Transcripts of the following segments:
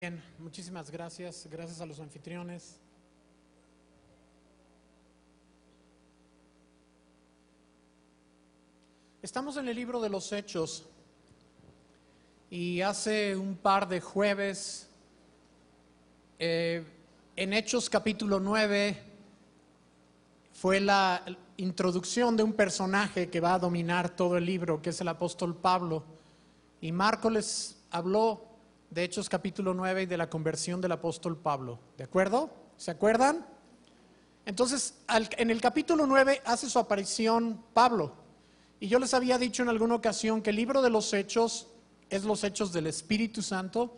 Bien, muchísimas gracias. Gracias a los anfitriones. Estamos en el libro de los Hechos y hace un par de jueves, en Hechos capítulo 9, fue la introducción de un personaje que va a dominar todo el libro, que es el apóstol Pablo. Y Marco les habló de Hechos capítulo 9 y de la conversión del apóstol Pablo. ¿De acuerdo? ¿Se acuerdan? Entonces, en el capítulo 9 hace su aparición Pablo. Y yo les había dicho en alguna ocasión que el libro de los Hechos es los Hechos del Espíritu Santo,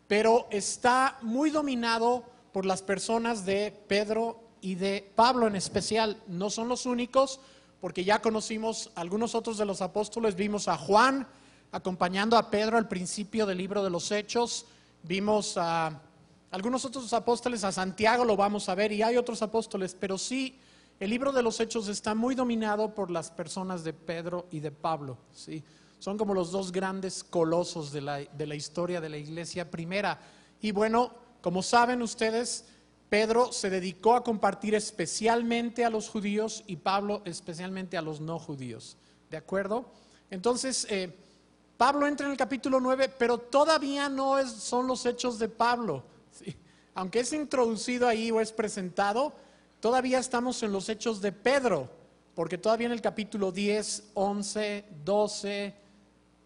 pero está muy dominado por las personas de Pedro y de Pablo en especial. No son los únicos, porque ya conocimos algunos otros de los apóstoles. Vimos a Juan acompañando a Pedro al principio del libro de los Hechos. Vimos a algunos otros apóstoles, a Santiago lo vamos a ver, y hay otros apóstoles, pero sí, el libro de los Hechos está muy dominado por las personas de Pedro y de Pablo, ¿sí? Son como los dos grandes colosos de la historia de la iglesia primera. Y bueno, como saben ustedes, Pedro se dedicó a compartir especialmente a los judíos y Pablo especialmente a los no judíos. ¿De acuerdo? Entonces, Pablo entra en el capítulo 9, pero todavía no son los hechos de Pablo, ¿sí? Aunque es introducido ahí o es presentado, todavía estamos en los hechos de Pedro, porque todavía en el capítulo 10, 11, 12,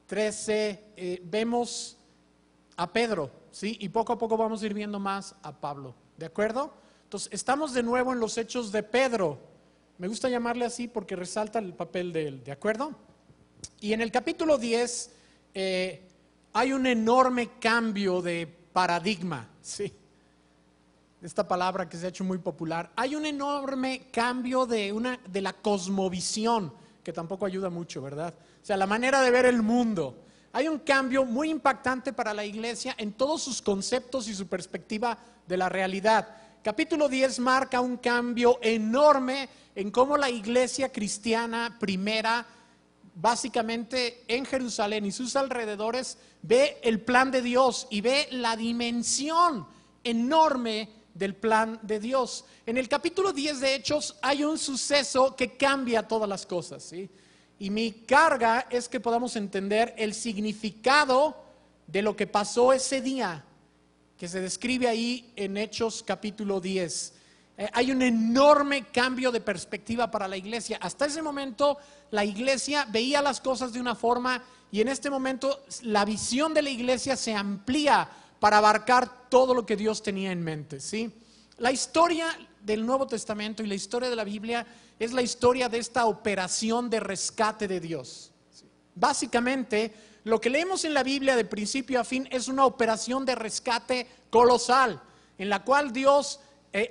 13 vemos a Pedro, ¿sí? Y poco a poco vamos a ir viendo más a Pablo, ¿de acuerdo? Entonces, estamos de nuevo en los hechos de Pedro. Me gusta llamarle así porque resalta el papel de él, ¿de acuerdo? Y en el capítulo 10 hay un enorme cambio de paradigma, ¿sí? Esta palabra que se ha hecho muy popular. Hay un enorme cambio de la cosmovisión, que tampoco ayuda mucho, ¿verdad? O sea, la manera de ver el mundo. Hay un cambio muy impactante para la iglesia en todos sus conceptos y su perspectiva de la realidad. Capítulo 10 marca un cambio enorme en cómo la iglesia cristiana primera, básicamente en Jerusalén y sus alrededores, ve el plan de Dios y ve la dimensión enorme del plan de Dios. En el capítulo 10 de Hechos hay un suceso que cambia todas las cosas, ¿sí? Y mi carga es que podamos entender el significado de lo que pasó ese día, que se describe ahí en Hechos capítulo 10. Hay un enorme cambio de perspectiva para la iglesia. Hasta ese momento la iglesia veía las cosas de una forma, y en este momento la visión de la iglesia se amplía para abarcar todo lo que Dios tenía en mente, ¿sí? La historia del Nuevo Testamento y la historia de la Biblia es la historia de esta operación de rescate de Dios, ¿sí? Básicamente, lo que leemos en la Biblia de principio a fin es una operación de rescate colosal, en la cual Dios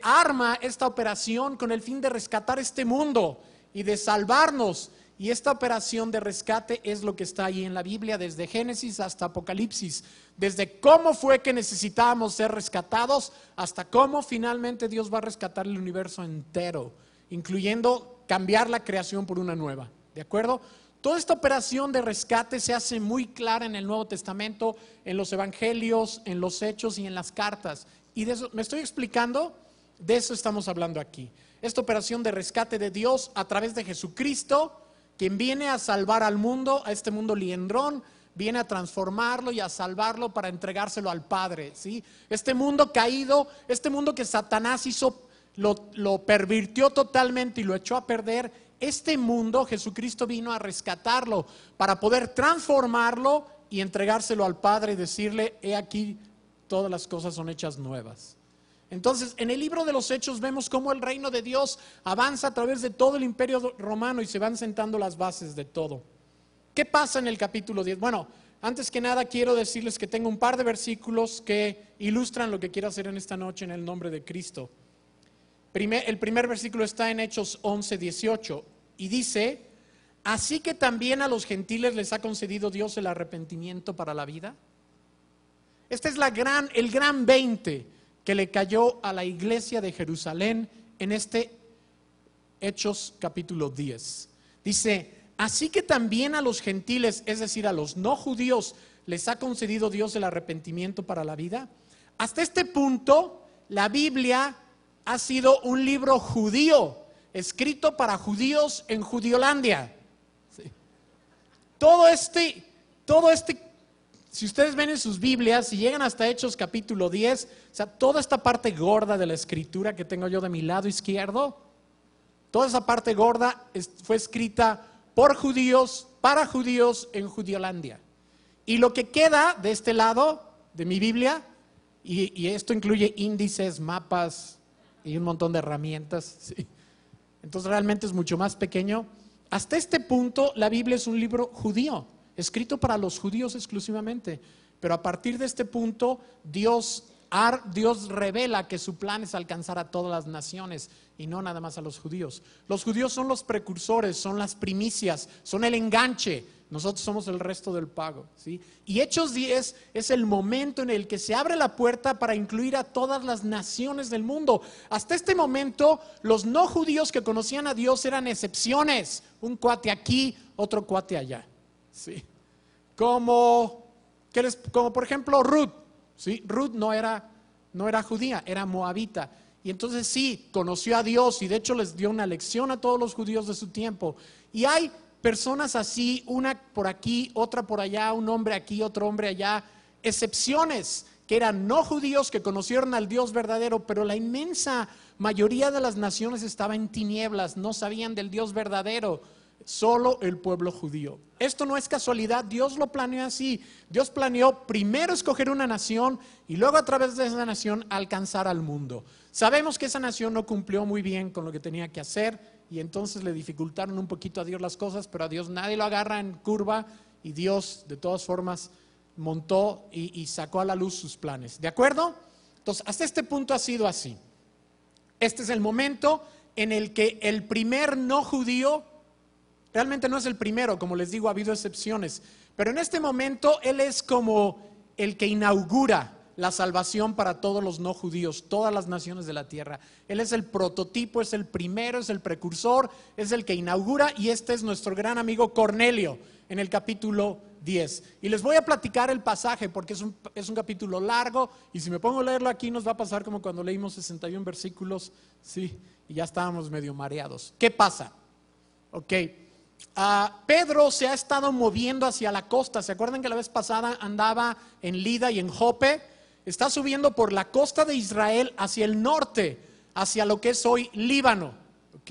arma esta operación con el fin de rescatar este mundo y de salvarnos. Y esta operación de rescate es lo que está ahí en la Biblia, desde Génesis hasta Apocalipsis, desde cómo fue que necesitábamos ser rescatados hasta cómo finalmente Dios va a rescatar el universo entero, incluyendo cambiar la creación por una nueva, ¿de acuerdo? Toda esta operación de rescate se hace muy clara en el Nuevo Testamento, en los evangelios, en los hechos y en las cartas. Y de eso, ¿me estoy explicando? De eso estamos hablando aquí. Esta operación de rescate de Dios a través de Jesucristo, quien viene a salvar al mundo, a este mundo liendrón, viene a transformarlo y a salvarlo para entregárselo al Padre, ¿sí? Este mundo caído, este mundo que Satanás hizo, lo pervirtió totalmente y lo echó a perder. Este mundo Jesucristo vino a rescatarlo para poder transformarlo y entregárselo al Padre y decirle: he aquí, todas las cosas son hechas nuevas. Entonces, en el libro de los Hechos vemos cómo el reino de Dios avanza a través de todo el imperio romano y se van sentando las bases de todo. ¿Qué pasa en el capítulo 10? Bueno, antes que nada quiero decirles que tengo un par de versículos que ilustran lo que quiero hacer en esta noche en el nombre de Cristo. El primer versículo está en Hechos 11, 18 y dice: ¿así que también a los gentiles les ha concedido Dios el arrepentimiento para la vida? Este es el gran 20 que le cayó a la iglesia de Jerusalén en este Hechos capítulo 10. Dice: así que también a los gentiles, es decir, a los no judíos, les ha concedido Dios el arrepentimiento para la vida. Hasta este punto, la Biblia ha sido un libro judío, escrito para judíos en Judiolandia. Sí. Todo este, si ustedes ven en sus Biblias, si llegan hasta Hechos capítulo 10, o sea, toda esta parte gorda de la escritura que tengo yo de mi lado izquierdo, toda esa parte gorda fue escrita por judíos, para judíos en Judiolandia. Y lo que queda de este lado de mi Biblia, y esto incluye índices, mapas y un montón de herramientas, ¿sí? Entonces realmente es mucho más pequeño. Hasta este punto la Biblia es un libro judío, escrito para los judíos exclusivamente. Pero a partir de este punto Dios revela que su plan es alcanzar a todas las naciones y no nada más a los judíos. Los judíos son los precursores, son las primicias, son el enganche. Nosotros somos el resto del pago, ¿sí? Y Hechos 10 es el momento en el que se abre la puerta para incluir a todas las naciones del mundo. Hasta este momento, los no judíos que conocían a Dios eran excepciones. Un cuate aquí, otro cuate allá, ¿sí? Como por ejemplo Ruth, ¿sí? Ruth no era judía, era moabita. Y entonces sí, conoció a Dios y de hecho les dio una lección a todos los judíos de su tiempo. Y hay personas así, una por aquí, otra por allá, un hombre aquí, otro hombre allá, excepciones que eran no judíos que conocieron al Dios verdadero, pero la inmensa mayoría de las naciones estaba en tinieblas, no sabían del Dios verdadero, solo el pueblo judío. Esto no es casualidad, Dios lo planeó así. Dios planeó primero escoger una nación y luego a través de esa nación alcanzar al mundo. Sabemos que esa nación no cumplió muy bien con lo que tenía que hacer y entonces le dificultaron un poquito a Dios las cosas, pero a Dios nadie lo agarra en curva y Dios de todas formas montó y sacó a la luz sus planes. ¿De acuerdo? Entonces, hasta este punto ha sido así. Este es el momento en el que el primer no judío, realmente no es el primero, como les digo, ha habido excepciones, pero en este momento él es como el que inaugura la salvación para todos los no judíos, todas las naciones de la tierra. Él es el prototipo, es el primero, es el precursor, es el que inaugura y este es nuestro gran amigo Cornelio en el capítulo 10. Y les voy a platicar el pasaje porque es un capítulo largo y si me pongo a leerlo aquí nos va a pasar como cuando leímos 61 versículos, sí, y ya estábamos medio mareados. ¿Qué pasa? Ok. Pedro se ha estado moviendo hacia la costa. ¿Se acuerdan que la vez pasada andaba en Lida y en Jope? Está subiendo por la costa de Israel hacia el norte, hacia lo que es hoy Líbano, ¿ok?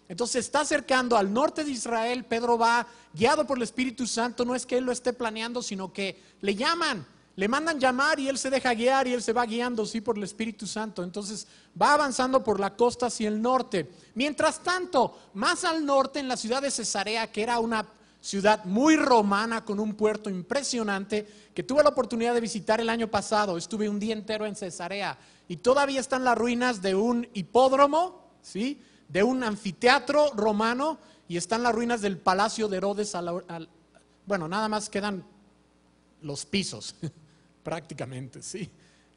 Entonces se está acercando al norte de Israel. Pedro va guiado por el Espíritu Santo. No es que él lo esté planeando, sino que le llaman, le mandan llamar y él se deja guiar y él se va guiando, sí, por el Espíritu Santo. Entonces va avanzando por la costa hacia el norte. Mientras tanto, más al norte, en la ciudad de Cesarea, que era una ciudad muy romana con un puerto impresionante, que tuve la oportunidad de visitar el año pasado. Estuve un día entero en Cesarea y todavía están las ruinas de un hipódromo, ¿sí? De un anfiteatro romano y están las ruinas del palacio de Herodes. Bueno, nada más quedan los pisos prácticamente, ¿sí?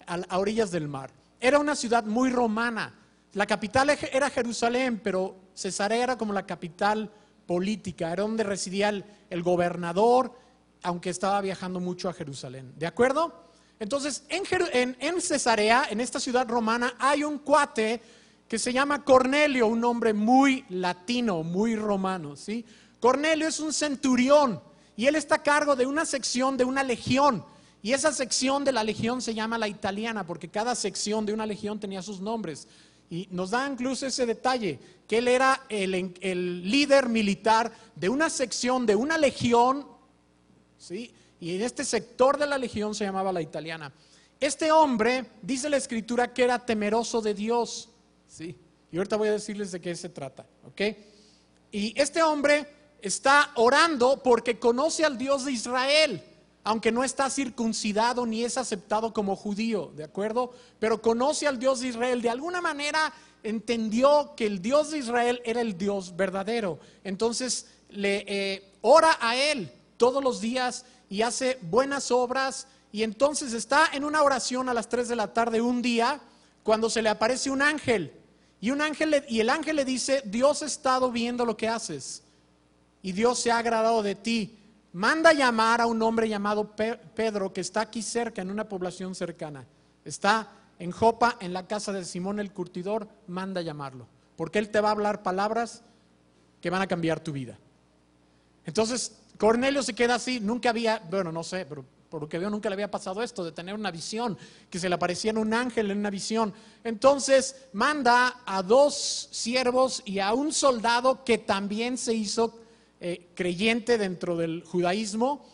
A orillas del mar. Era una ciudad muy romana. La capital era Jerusalén, pero Cesarea era como la capital política, era donde residía el gobernador, aunque estaba viajando mucho a Jerusalén. ¿De acuerdo? Entonces, en Cesarea, en esta ciudad romana, hay un cuate que se llama Cornelio, un hombre muy latino, muy romano, ¿sí? Cornelio es un centurión y él está a cargo de una sección de una legión. Y esa sección de la legión se llama la italiana, porque cada sección de una legión tenía sus nombres. Y nos da incluso ese detalle, que él era el líder militar de una sección de una legión, ¿sí? Y en este sector de la legión se llamaba la italiana. Este hombre, dice la Escritura, que era temeroso de Dios, ¿sí? Y ahorita voy a decirles de qué se trata, ¿ok? Y este hombre está orando porque conoce al Dios de Israel, aunque no está circuncidado ni es aceptado como judío, ¿de acuerdo? Pero conoce al Dios de Israel. De alguna manera entendió que el Dios de Israel era el Dios verdadero. Entonces le ora a él todos los días y hace buenas obras. Y entonces está en una oración a las 3 de la tarde un día cuando se le aparece un ángel. Y el ángel le dice: Dios ha estado viendo lo que haces y Dios se ha agradado de ti. Manda llamar a un hombre llamado Pedro, que está aquí cerca, en una población cercana. está en Jopa, en la casa de Simón el curtidor, manda a llamarlo, porque él te va a hablar palabras que van a cambiar tu vida. Entonces Cornelio se queda así, nunca había, bueno, no sé, pero por lo que veo nunca le había pasado esto de tener una visión, que se le aparecía un ángel en una visión. Entonces manda a 2 siervos y a un soldado que también se hizo creyente dentro del judaísmo,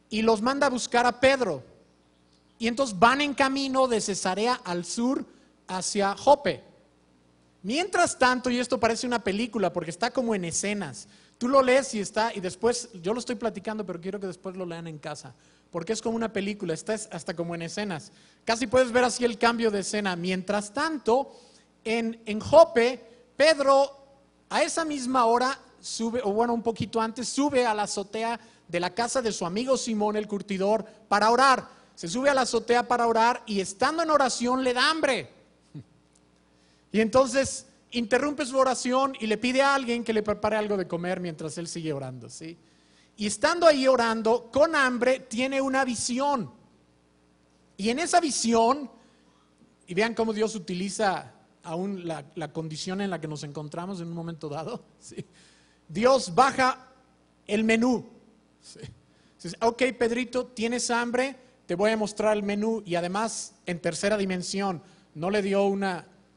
y los manda a buscar a Pedro. Y entonces van en camino de Cesarea al sur hacia Jope. Mientras tanto, y esto parece una película porque está como en escenas, tú lo lees y después, yo lo estoy platicando, pero quiero que después lo lean en casa, porque es como una película, está hasta como en escenas. Casi puedes ver así el cambio de escena. Mientras tanto, en Jope, Pedro a esa misma hora sube, o bueno, un poquito antes, sube a la azotea de la casa de su amigo Simón el curtidor para orar. Se sube a la azotea para orar y estando en oración le da hambre. Y entonces interrumpe su oración y le pide a alguien que le prepare algo de comer mientras él sigue orando, ¿sí? Y estando ahí orando, con hambre, tiene una visión. Y en esa visión, y vean cómo Dios utiliza aún la condición en la que nos encontramos en un momento dado, ¿sí? Dios baja el menú. ¿Sí? Dice, ok, Pedrito, ¿tienes hambre? Te voy a mostrar el menú. Y además, en tercera dimensión, no le dio un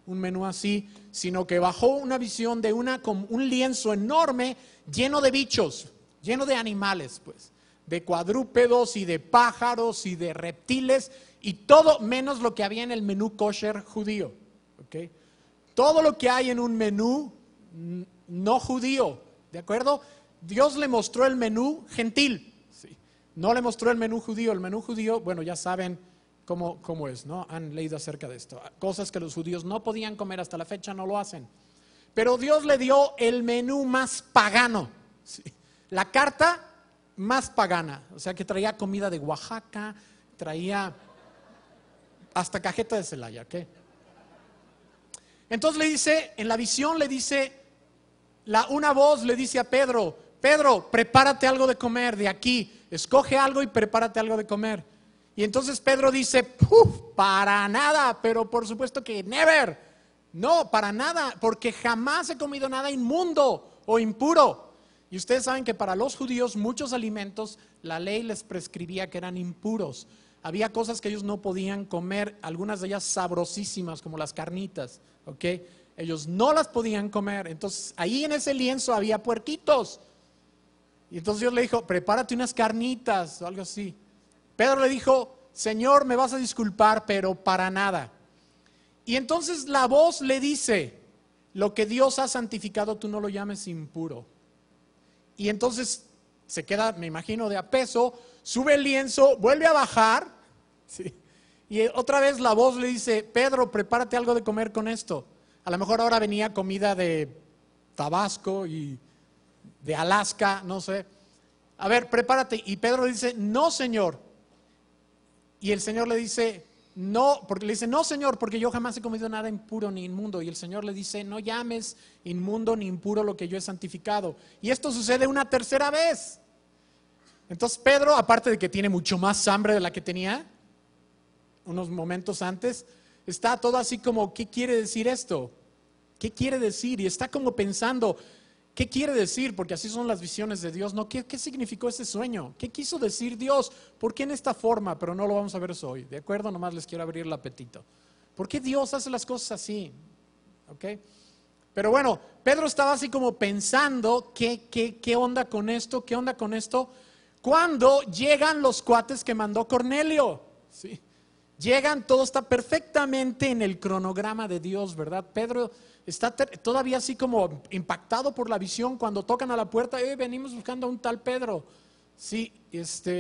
menú así, sino que bajó una visión de como un lienzo enorme lleno de bichos, lleno de animales, pues, de cuadrúpedos y de pájaros y de reptiles, y todo menos lo que había en el menú kosher judío. ¿Okay? Todo lo que hay en un menú no judío, ¿de acuerdo? Dios le mostró el menú gentil, ¿sí? No le mostró el menú judío. El menú judío, bueno, ya saben cómo es, ¿no? Han leído acerca de esto. Cosas que los judíos no podían comer, hasta la fecha no lo hacen. Pero Dios le dio el menú más pagano, ¿sí? La carta más pagana, o sea que traía comida de Oaxaca, traía hasta cajeta de Celaya, ¿ok? Entonces le dice, en la visión le dice, una voz le dice a Pedro, Pedro, prepárate algo de comer de aquí, escoge algo y prepárate algo de comer. Y entonces Pedro dice, para nada, pero por supuesto que never, no, para nada, porque jamás he comido nada inmundo o impuro. Y ustedes saben que para los judíos muchos alimentos la ley les prescribía que eran impuros. Había cosas que ellos no podían comer, algunas de ellas sabrosísimas como las carnitas, ¿ok? Ellos no las podían comer. Entonces ahí en ese lienzo había puerquitos. Y entonces Dios le dijo, prepárate unas carnitas o algo así. Pedro le dijo, Señor, me vas a disculpar, pero para nada. Y entonces la voz le dice, lo que Dios ha santificado tú no lo llames impuro. Y entonces se queda, me imagino, de a peso, sube el lienzo, vuelve a bajar, ¿sí? Y otra vez la voz le dice, Pedro, prepárate algo de comer con esto. A lo mejor ahora venía comida de Tabasco y de Alaska, no sé. A ver, prepárate. Y Pedro le dice, no, Señor. Y el Señor le dice, no, porque le dice, no, Señor, porque yo jamás he comido nada impuro ni inmundo. Y el Señor le dice, no llames inmundo ni impuro lo que yo he santificado. Y esto sucede una tercera vez. Entonces Pedro, aparte de que tiene mucho más hambre de la que tenía unos momentos antes, está todo así como, ¿qué quiere decir esto? ¿Qué quiere decir? Y está como pensando, ¿qué quiere decir? Porque así son las visiones de Dios, ¿no? ¿Qué significó ese sueño? ¿Qué quiso decir Dios? ¿Por qué en esta forma? Pero no lo vamos a ver hoy, ¿de acuerdo? Nomás les quiero abrir el apetito. ¿Por qué Dios hace las cosas así? ¿Ok? Pero bueno, Pedro estaba así como pensando, ¿qué onda con esto? ¿Qué onda con esto? Cuando llegan los cuates que mandó Cornelio, ¿sí? Llegan, todo está perfectamente en el cronograma de Dios, ¿verdad? Pedro está todavía así como impactado por la visión cuando tocan a la puerta, venimos buscando a un tal Pedro. Sí,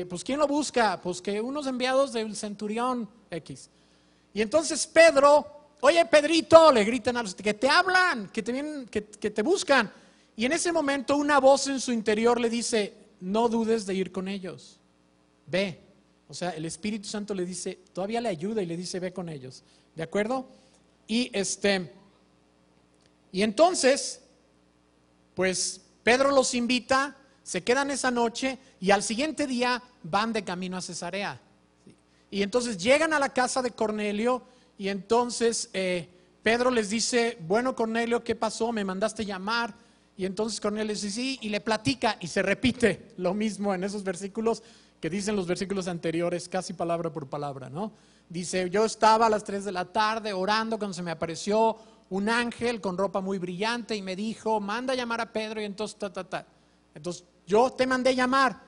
pues ¿quién lo busca? Pues que unos enviados del centurión X. Y entonces Pedro, oye Pedrito, le gritan a los que te hablan, que te vienen, que te buscan. Y en ese momento una voz en su interior le dice, no dudes de ir con ellos, ve. O sea, el Espíritu Santo le dice, todavía le ayuda y le dice, ve con ellos, ¿de acuerdo? Y entonces, pues Pedro los invita, se quedan esa noche y al siguiente día van de camino a Cesarea. Y entonces llegan a la casa de Cornelio y entonces Pedro les dice, bueno Cornelio, ¿qué pasó? ¿Me mandaste llamar? Y entonces Cornelio dice, sí, y le platica y se repite lo mismo en esos versículos que dicen los versículos anteriores, casi palabra por palabra, ¿no? Dice, yo estaba a las 3 de la tarde orando cuando se me apareció un ángel con ropa muy brillante y me dijo, manda a llamar a Pedro y entonces Entonces yo te mandé llamar.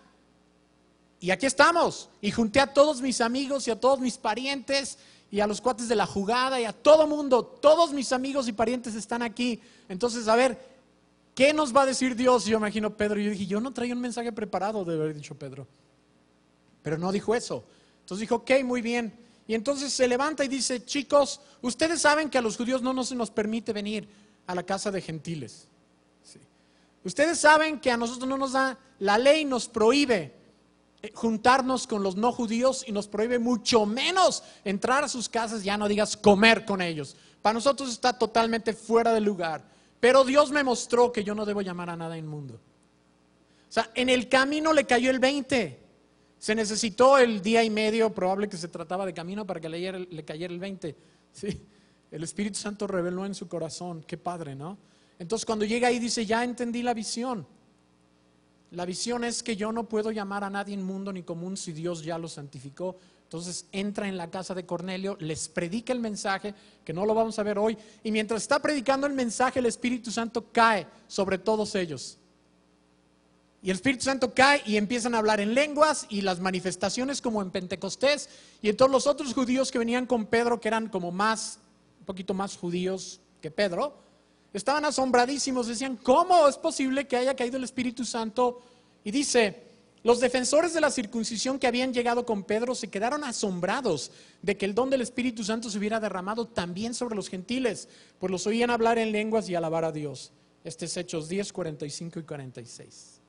Y aquí estamos, y junté a todos mis amigos y a todos mis parientes y a los cuates de la jugada y a todo mundo, todos mis amigos y parientes están aquí. Entonces, a ver, ¿qué nos va a decir Dios? Y yo imagino Pedro, y yo dije, yo no traía un mensaje preparado, debe haber dicho Pedro. Pero no dijo eso. Entonces dijo, ok, muy bien. Y entonces se levanta y dice, chicos, ustedes saben que a los judíos no se nos permite venir a la casa de gentiles. Sí. Ustedes saben que a nosotros no nos da, la ley nos prohíbe juntarnos con los no judíos y nos prohíbe mucho menos entrar a sus casas, ya no digas comer con ellos. Para nosotros está totalmente fuera de lugar. Pero Dios me mostró que yo no debo llamar a nada inmundo. O sea, en el camino le cayó el 20. Se necesitó el día y medio, probable que se trataba de camino, para que le cayera el 20. ¿Sí? El Espíritu Santo reveló en su corazón. Qué padre, ¿no? Entonces cuando llega ahí dice, ya entendí la visión. La visión es que yo no puedo llamar a nadie inmundo ni común si Dios ya lo santificó. Entonces entra en la casa de Cornelio, les predica el mensaje, que no lo vamos a ver hoy, y mientras está predicando el mensaje, el Espíritu Santo cae sobre todos ellos. Y el Espíritu Santo cae y empiezan a hablar en lenguas y las manifestaciones como en Pentecostés. Y entonces los otros judíos que venían con Pedro, que eran como un poquito más judíos que Pedro, estaban asombradísimos, decían, ¿cómo es posible que haya caído el Espíritu Santo? Y dice, los defensores de la circuncisión que habían llegado con Pedro se quedaron asombrados de que el don del Espíritu Santo se hubiera derramado también sobre los gentiles, pues los oían hablar en lenguas y alabar a Dios. Este es Hechos 10, 45 y 46.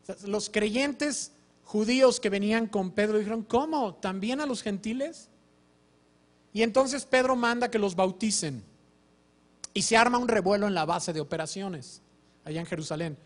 O sea, los creyentes judíos que venían con Pedro dijeron, ¿cómo? ¿También a los gentiles? Y entonces Pedro manda que los bauticen. Y se arma un revuelo en la base de operaciones, allá en Jerusalén.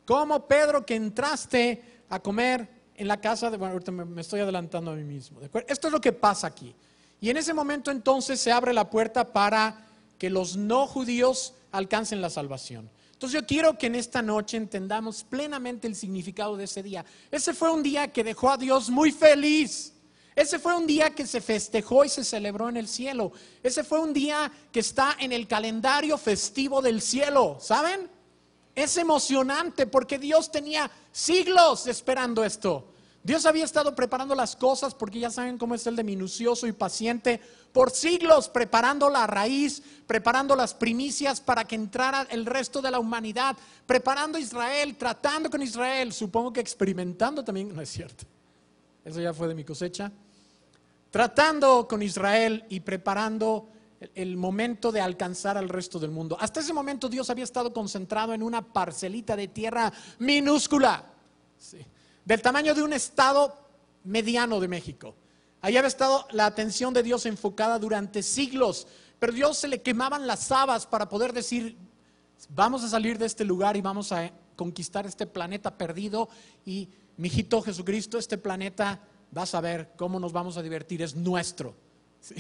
¿Cómo, Pedro, que entraste a comer en la casa de... Bueno, ahorita me estoy adelantando a mí mismo. ¿De acuerdo? Esto es lo que pasa aquí. Y en ese momento entonces se abre la puerta para que los no judíos alcancen la salvación. Entonces yo quiero que en esta noche entendamos plenamente el significado de ese día. Ese fue un día que dejó a Dios muy feliz. Ese fue un día que se festejó y se celebró en el cielo. Ese fue un día que está en el calendario festivo del cielo, ¿saben? Es emocionante porque Dios tenía siglos esperando esto. Dios había estado preparando las cosas, porque ya saben cómo es el de minucioso y paciente, por siglos preparando la raíz, preparando las primicias para que entrara el resto de la humanidad, preparando a Israel, tratando con Israel, supongo que experimentando también, no es cierto, eso ya fue de mi cosecha. Tratando con Israel y preparando el momento de alcanzar al resto del mundo. Hasta ese momento Dios había estado concentrado en una parcelita de tierra minúscula, sí, del tamaño de un estado mediano de México. Ahí había estado la atención de Dios enfocada durante siglos, pero Dios se le quemaban las habas para poder decir, vamos a salir de este lugar y vamos a conquistar este planeta perdido, y mi hijito Jesucristo, este planeta, vas a ver cómo nos vamos a divertir, es nuestro. ¿Sí?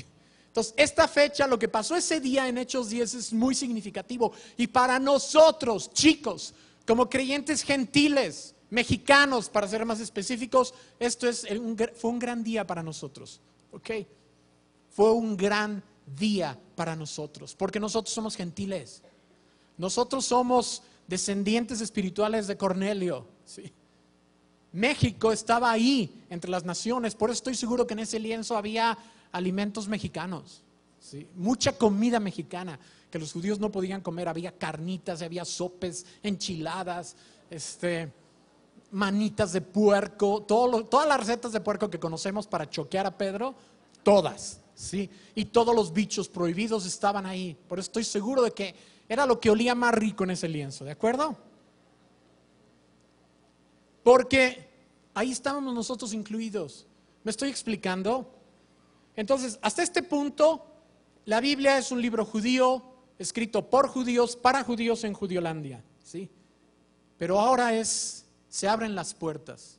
Entonces, esta fecha, lo que pasó ese día en Hechos 10 es muy significativo. Y para nosotros, chicos, como creyentes gentiles, mexicanos, para ser más específicos, esto fue un gran día para nosotros. ¿Ok? Fue un gran día para nosotros, porque nosotros somos gentiles. Nosotros somos descendientes espirituales de Cornelio. ¿Sí? México estaba ahí entre las naciones, por eso estoy seguro que en ese lienzo había alimentos mexicanos, ¿sí? Mucha comida mexicana que los judíos no podían comer. Había carnitas, había sopes, enchiladas, manitas de puerco, todas las recetas de puerco que conocemos para choquear a Pedro, todas, ¿sí? Y todos los bichos prohibidos estaban ahí. Por eso estoy seguro de que era lo que olía más rico en ese lienzo, ¿de acuerdo? Porque ahí estábamos nosotros incluidos. ¿Me estoy explicando? Entonces, hasta este punto, la Biblia es un libro judío, escrito por judíos, para judíos en Judiolandia, ¿sí? Pero ahora se abren las puertas.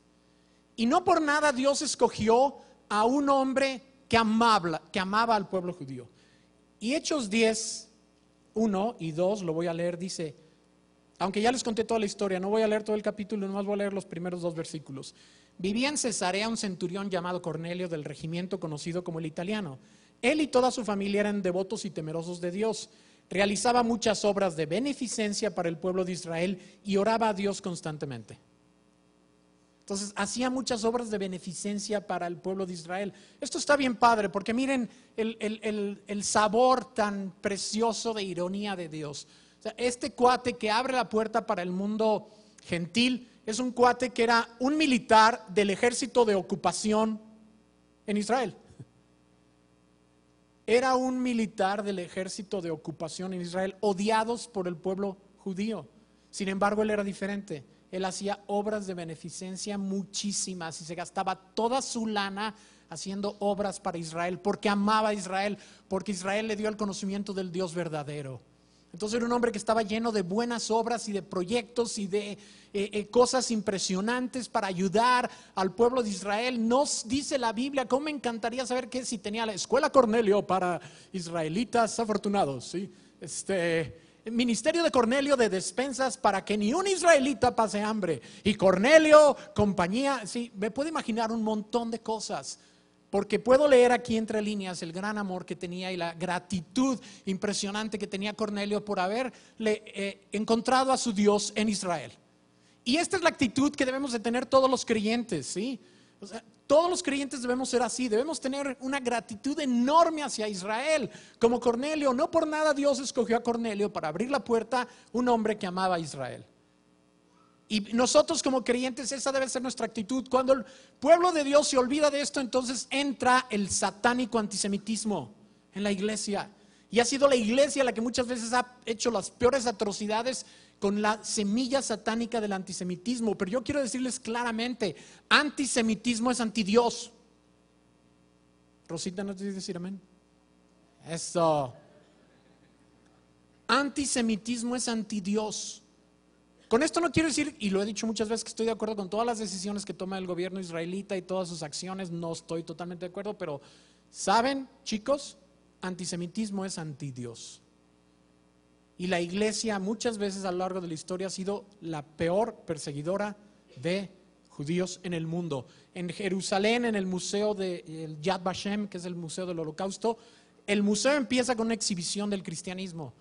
Y no por nada Dios escogió a un hombre que amaba al pueblo judío. Y Hechos 10, 1 y 2, lo voy a leer, dice, aunque ya les conté toda la historia, no voy a leer todo el capítulo, nomás voy a leer los primeros 2 versículos. Vivía en Cesarea un centurión llamado Cornelio del regimiento conocido como el Italiano. Él y toda su familia eran devotos y temerosos de Dios. Realizaba muchas obras de beneficencia para el pueblo de Israel y oraba a Dios constantemente. Entonces, hacía muchas obras de beneficencia para el pueblo de Israel. Esto está bien padre, porque miren el sabor tan precioso de ironía de Dios. O sea, este cuate que abre la puerta para el mundo gentil es un cuate que era un militar del ejército de ocupación en Israel. Era un militar del ejército de ocupación en Israel, odiados por el pueblo judío. Sin embargo, él era diferente. Él hacía obras de beneficencia muchísimas y se gastaba toda su lana haciendo obras para Israel, porque amaba a Israel, porque Israel le dio el conocimiento del Dios verdadero. Entonces era un hombre que estaba lleno de buenas obras y de proyectos y de cosas impresionantes para ayudar al pueblo de Israel. Nos dice la Biblia, cómo me encantaría saber que si tenía la escuela Cornelio para israelitas afortunados, ¿sí? Ministerio de Cornelio de despensas para que ni un israelita pase hambre. Y Cornelio, compañía, sí, me puedo imaginar un montón de cosas. Porque puedo leer aquí entre líneas el gran amor que tenía y la gratitud impresionante que tenía Cornelio por haberle encontrado a su Dios en Israel. Y esta es la actitud que debemos de tener todos los creyentes, ¿sí? O sea, todos los creyentes debemos ser así, debemos tener una gratitud enorme hacia Israel, como Cornelio. No por nada Dios escogió a Cornelio para abrir la puerta a un hombre que amaba a Israel. Y nosotros como creyentes esa debe ser nuestra actitud. Cuando el pueblo de Dios se olvida de esto, entonces entra el satánico antisemitismo en la iglesia. Y ha sido la iglesia la que muchas veces ha hecho las peores atrocidades con la semilla satánica del antisemitismo. Pero yo quiero decirles claramente, antisemitismo es antidios. Rosita, ¿no te decir amén? Eso. Antisemitismo es antidios. Con esto no quiero decir, y lo he dicho muchas veces, que estoy de acuerdo con todas las decisiones que toma el gobierno israelita y todas sus acciones. No estoy totalmente de acuerdo, pero ¿saben, chicos? Antisemitismo es antidios. Y la iglesia muchas veces a lo largo de la historia ha sido la peor perseguidora de judíos en el mundo. En Jerusalén, en el museo de Yad Vashem, que es el museo del Holocausto, el museo empieza con una exhibición del cristianismo,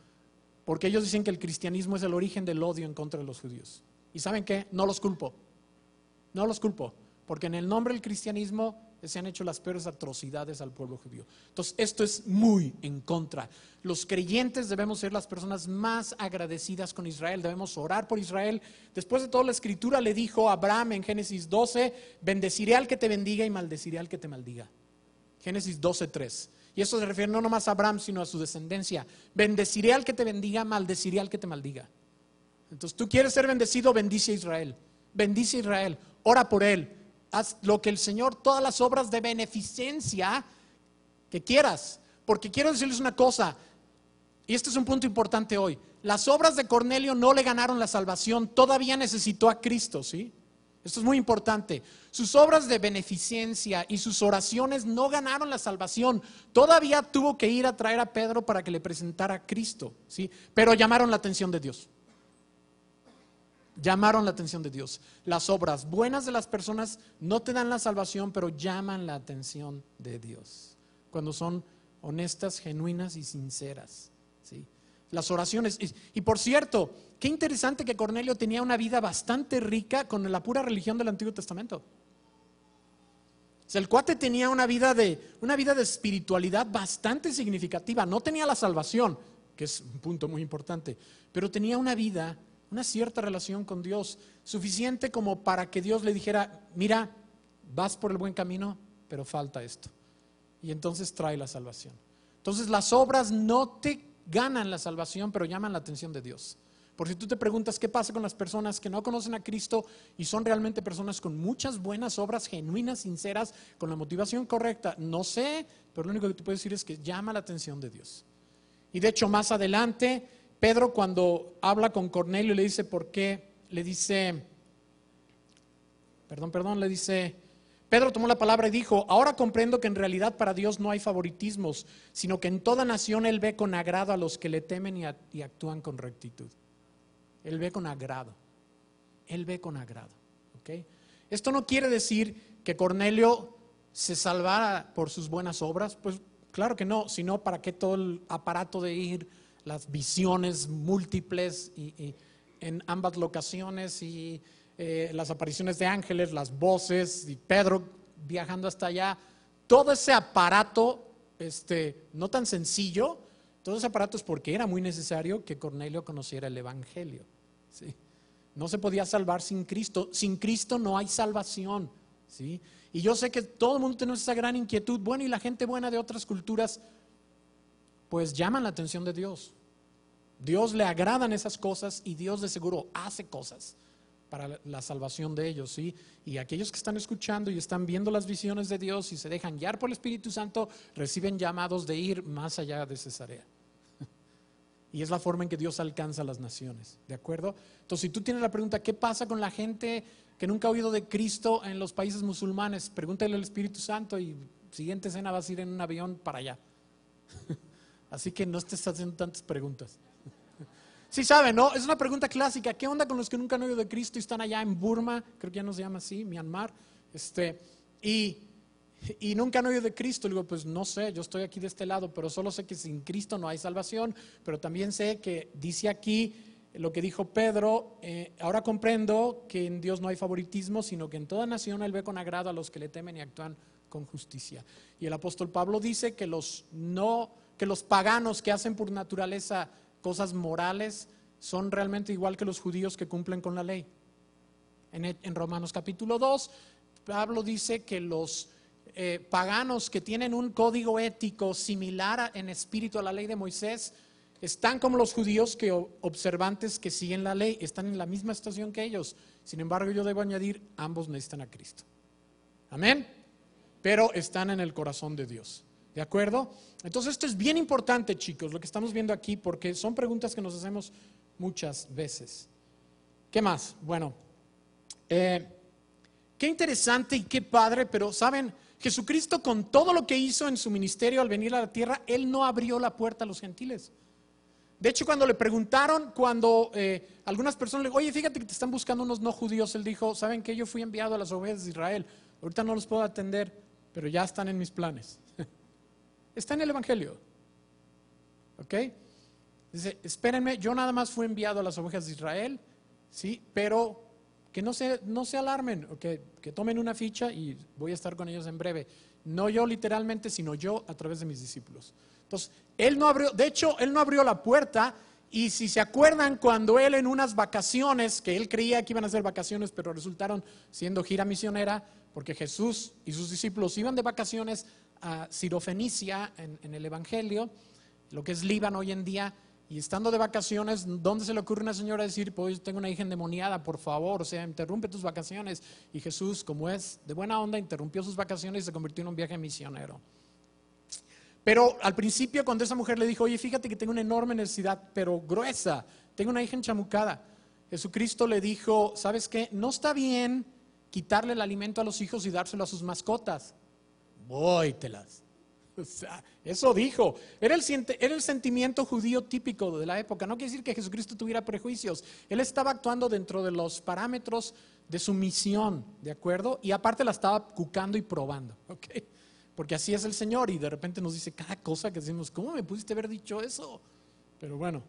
porque ellos dicen que el cristianismo es el origen del odio en contra de los judíos. ¿Y saben qué? No los culpo, porque en el nombre del cristianismo se han hecho las peores atrocidades al pueblo judío. Entonces esto es muy en contra. Los creyentes debemos ser las personas más agradecidas con Israel, debemos orar por Israel. Después de todo, la escritura le dijo a Abraham en Génesis 12, bendeciré al que te bendiga y maldeciré al que te maldiga. Génesis 12:3. Y eso se refiere no nomás a Abraham, sino a su descendencia. Bendeciré al que te bendiga, maldeciré al que te maldiga. Entonces tú quieres ser bendecido, bendice a Israel. Bendice a Israel, ora por él. Haz lo que el Señor, todas las obras de beneficencia que quieras. Porque quiero decirles una cosa, y este es un punto importante hoy. Las obras de Cornelio no le ganaron la salvación, todavía necesitó a Cristo, ¿sí? Esto es muy importante. Sus obras de beneficencia y sus oraciones no ganaron la salvación. Todavía tuvo que ir a traer a Pedro para que le presentara a Cristo, ¿sí? Pero llamaron la atención de Dios. Llamaron la atención de Dios. Las obras buenas de las personas no te dan la salvación, pero llaman la atención de Dios. Cuando son honestas, genuinas y sinceras, ¿sí? Las oraciones. Y por cierto, qué interesante que Cornelio tenía una vida bastante rica con la pura religión del Antiguo Testamento. O sea, el cuate tenía una vida de espiritualidad bastante significativa. No tenía la salvación, que es un punto muy importante, pero tenía una vida, una cierta relación con Dios, suficiente como para que Dios le dijera, mira, vas por el buen camino, pero falta esto. Y entonces trae la salvación. Entonces las obras no te ganan la salvación, pero llaman la atención de Dios. Por si tú te preguntas qué pasa con las personas que no conocen a Cristo y son realmente personas con muchas buenas obras genuinas, sinceras, con la motivación correcta, no sé, pero lo único que te puedo decir es que llama la atención de Dios. Y de hecho más adelante, Pedro cuando habla con Cornelio le dice, ¿por qué? Le dice, Pedro tomó la palabra y dijo: ahora comprendo que en realidad para Dios no hay favoritismos, sino que en toda nación Él ve con agrado a los que le temen y actúan con rectitud. Él ve con agrado. Él ve con agrado. ¿Okay? Esto no quiere decir que Cornelio se salvara por sus buenas obras, pues claro que no, sino para que todo el aparato de ir, las visiones múltiples y en ambas locaciones y las apariciones de ángeles, las voces y Pedro viajando hasta allá, todo ese aparato no tan sencillo, todo ese aparato es porque era muy necesario que Cornelio conociera el evangelio. ¿Sí? No se podía salvar sin Cristo no hay salvación. ¿Sí? Y yo sé que todo el mundo tiene esa gran inquietud, bueno, y la gente buena de otras culturas pues llaman la atención de Dios. Dios le agradan esas cosas y Dios de seguro hace cosas para la salvación de ellos, ¿sí? Y aquellos que están escuchando y están viendo las visiones de Dios y se dejan guiar por el Espíritu Santo, reciben llamados de ir más allá de Cesarea. Y es la forma en que Dios alcanza a las naciones, ¿de acuerdo? Entonces, si tú tienes la pregunta, ¿qué pasa con la gente que nunca ha oído de Cristo en los países musulmanes? Pregúntale al Espíritu Santo y siguiente escena vas a ir en un avión para allá. Así que no estés haciendo tantas preguntas. Sí saben, ¿no? Es una pregunta clásica. ¿Qué onda con los que nunca han oído de Cristo y están allá en Burma? Creo que ya no se llama así, Myanmar. Y nunca han oído de Cristo. Le digo, pues no sé, yo estoy aquí de este lado, pero solo sé que sin Cristo no hay salvación. Pero también sé que dice aquí lo que dijo Pedro, ahora comprendo que en Dios no hay favoritismo, sino que en toda nación Él ve con agrado a los que le temen y actúan con justicia. Y el apóstol Pablo dice que los paganos que hacen por naturaleza cosas morales son realmente igual que los judíos que cumplen con la ley. En Romanos capítulo 2, Pablo dice que los paganos que tienen un código ético similar en espíritu a la ley de Moisés están como los judíos observantes que siguen la ley, están en la misma situación que ellos. Sin embargo, yo debo añadir, ambos necesitan a Cristo. Amén. Pero están en el corazón de Dios. ¿De acuerdo? Entonces esto es bien importante, chicos, lo que estamos viendo aquí, porque son preguntas que nos hacemos muchas veces. ¿Qué más? Bueno, qué interesante y qué padre, pero saben, Jesucristo con todo lo que hizo en su ministerio al venir a la tierra, Él no abrió la puerta a los gentiles. De hecho, cuando le preguntaron, algunas personas le dijeron, oye, fíjate que te están buscando unos no judíos, Él dijo, ¿saben qué? Yo fui enviado a las ovejas de Israel, ahorita no los puedo atender, pero ya están en mis planes. Está en el Evangelio. ¿Ok? Dice, espérenme, yo nada más fui enviado a las ovejas de Israel, ¿sí? Pero que no se alarmen, okay, que tomen una ficha y voy a estar con ellos en breve. No yo literalmente, sino yo a través de mis discípulos. Entonces, Él no abrió, de hecho, Él no abrió la puerta. Y si se acuerdan, cuando Él en unas vacaciones, que Él creía que iban a ser vacaciones, pero resultaron siendo gira misionera, porque Jesús y sus discípulos iban de vacaciones a Sirofenicia en el Evangelio, lo que es Líbano hoy en día, y estando de vacaciones, ¿dónde se le ocurre a una señora decir, pues tengo una hija endemoniada, por favor, o sea, interrumpe tus vacaciones? Y Jesús, como es de buena onda, interrumpió sus vacaciones y se convirtió en un viaje misionero. Pero al principio, cuando esa mujer le dijo, oye, fíjate que tengo una enorme necesidad, pero gruesa, tengo una hija enchamucada, Jesucristo le dijo, ¿sabes qué? No está bien quitarle el alimento a los hijos y dárselo a sus mascotas. Vóytelas. O sea, eso dijo. Era el sentimiento judío típico de la época. No quiere decir que Jesucristo tuviera prejuicios. Él estaba actuando dentro de los parámetros de su misión, ¿de acuerdo? Y aparte la estaba cucando y probando, ¿ok? Porque así es el Señor y de repente nos dice cada cosa que decimos, ¿cómo me pudiste haber dicho eso? Pero bueno,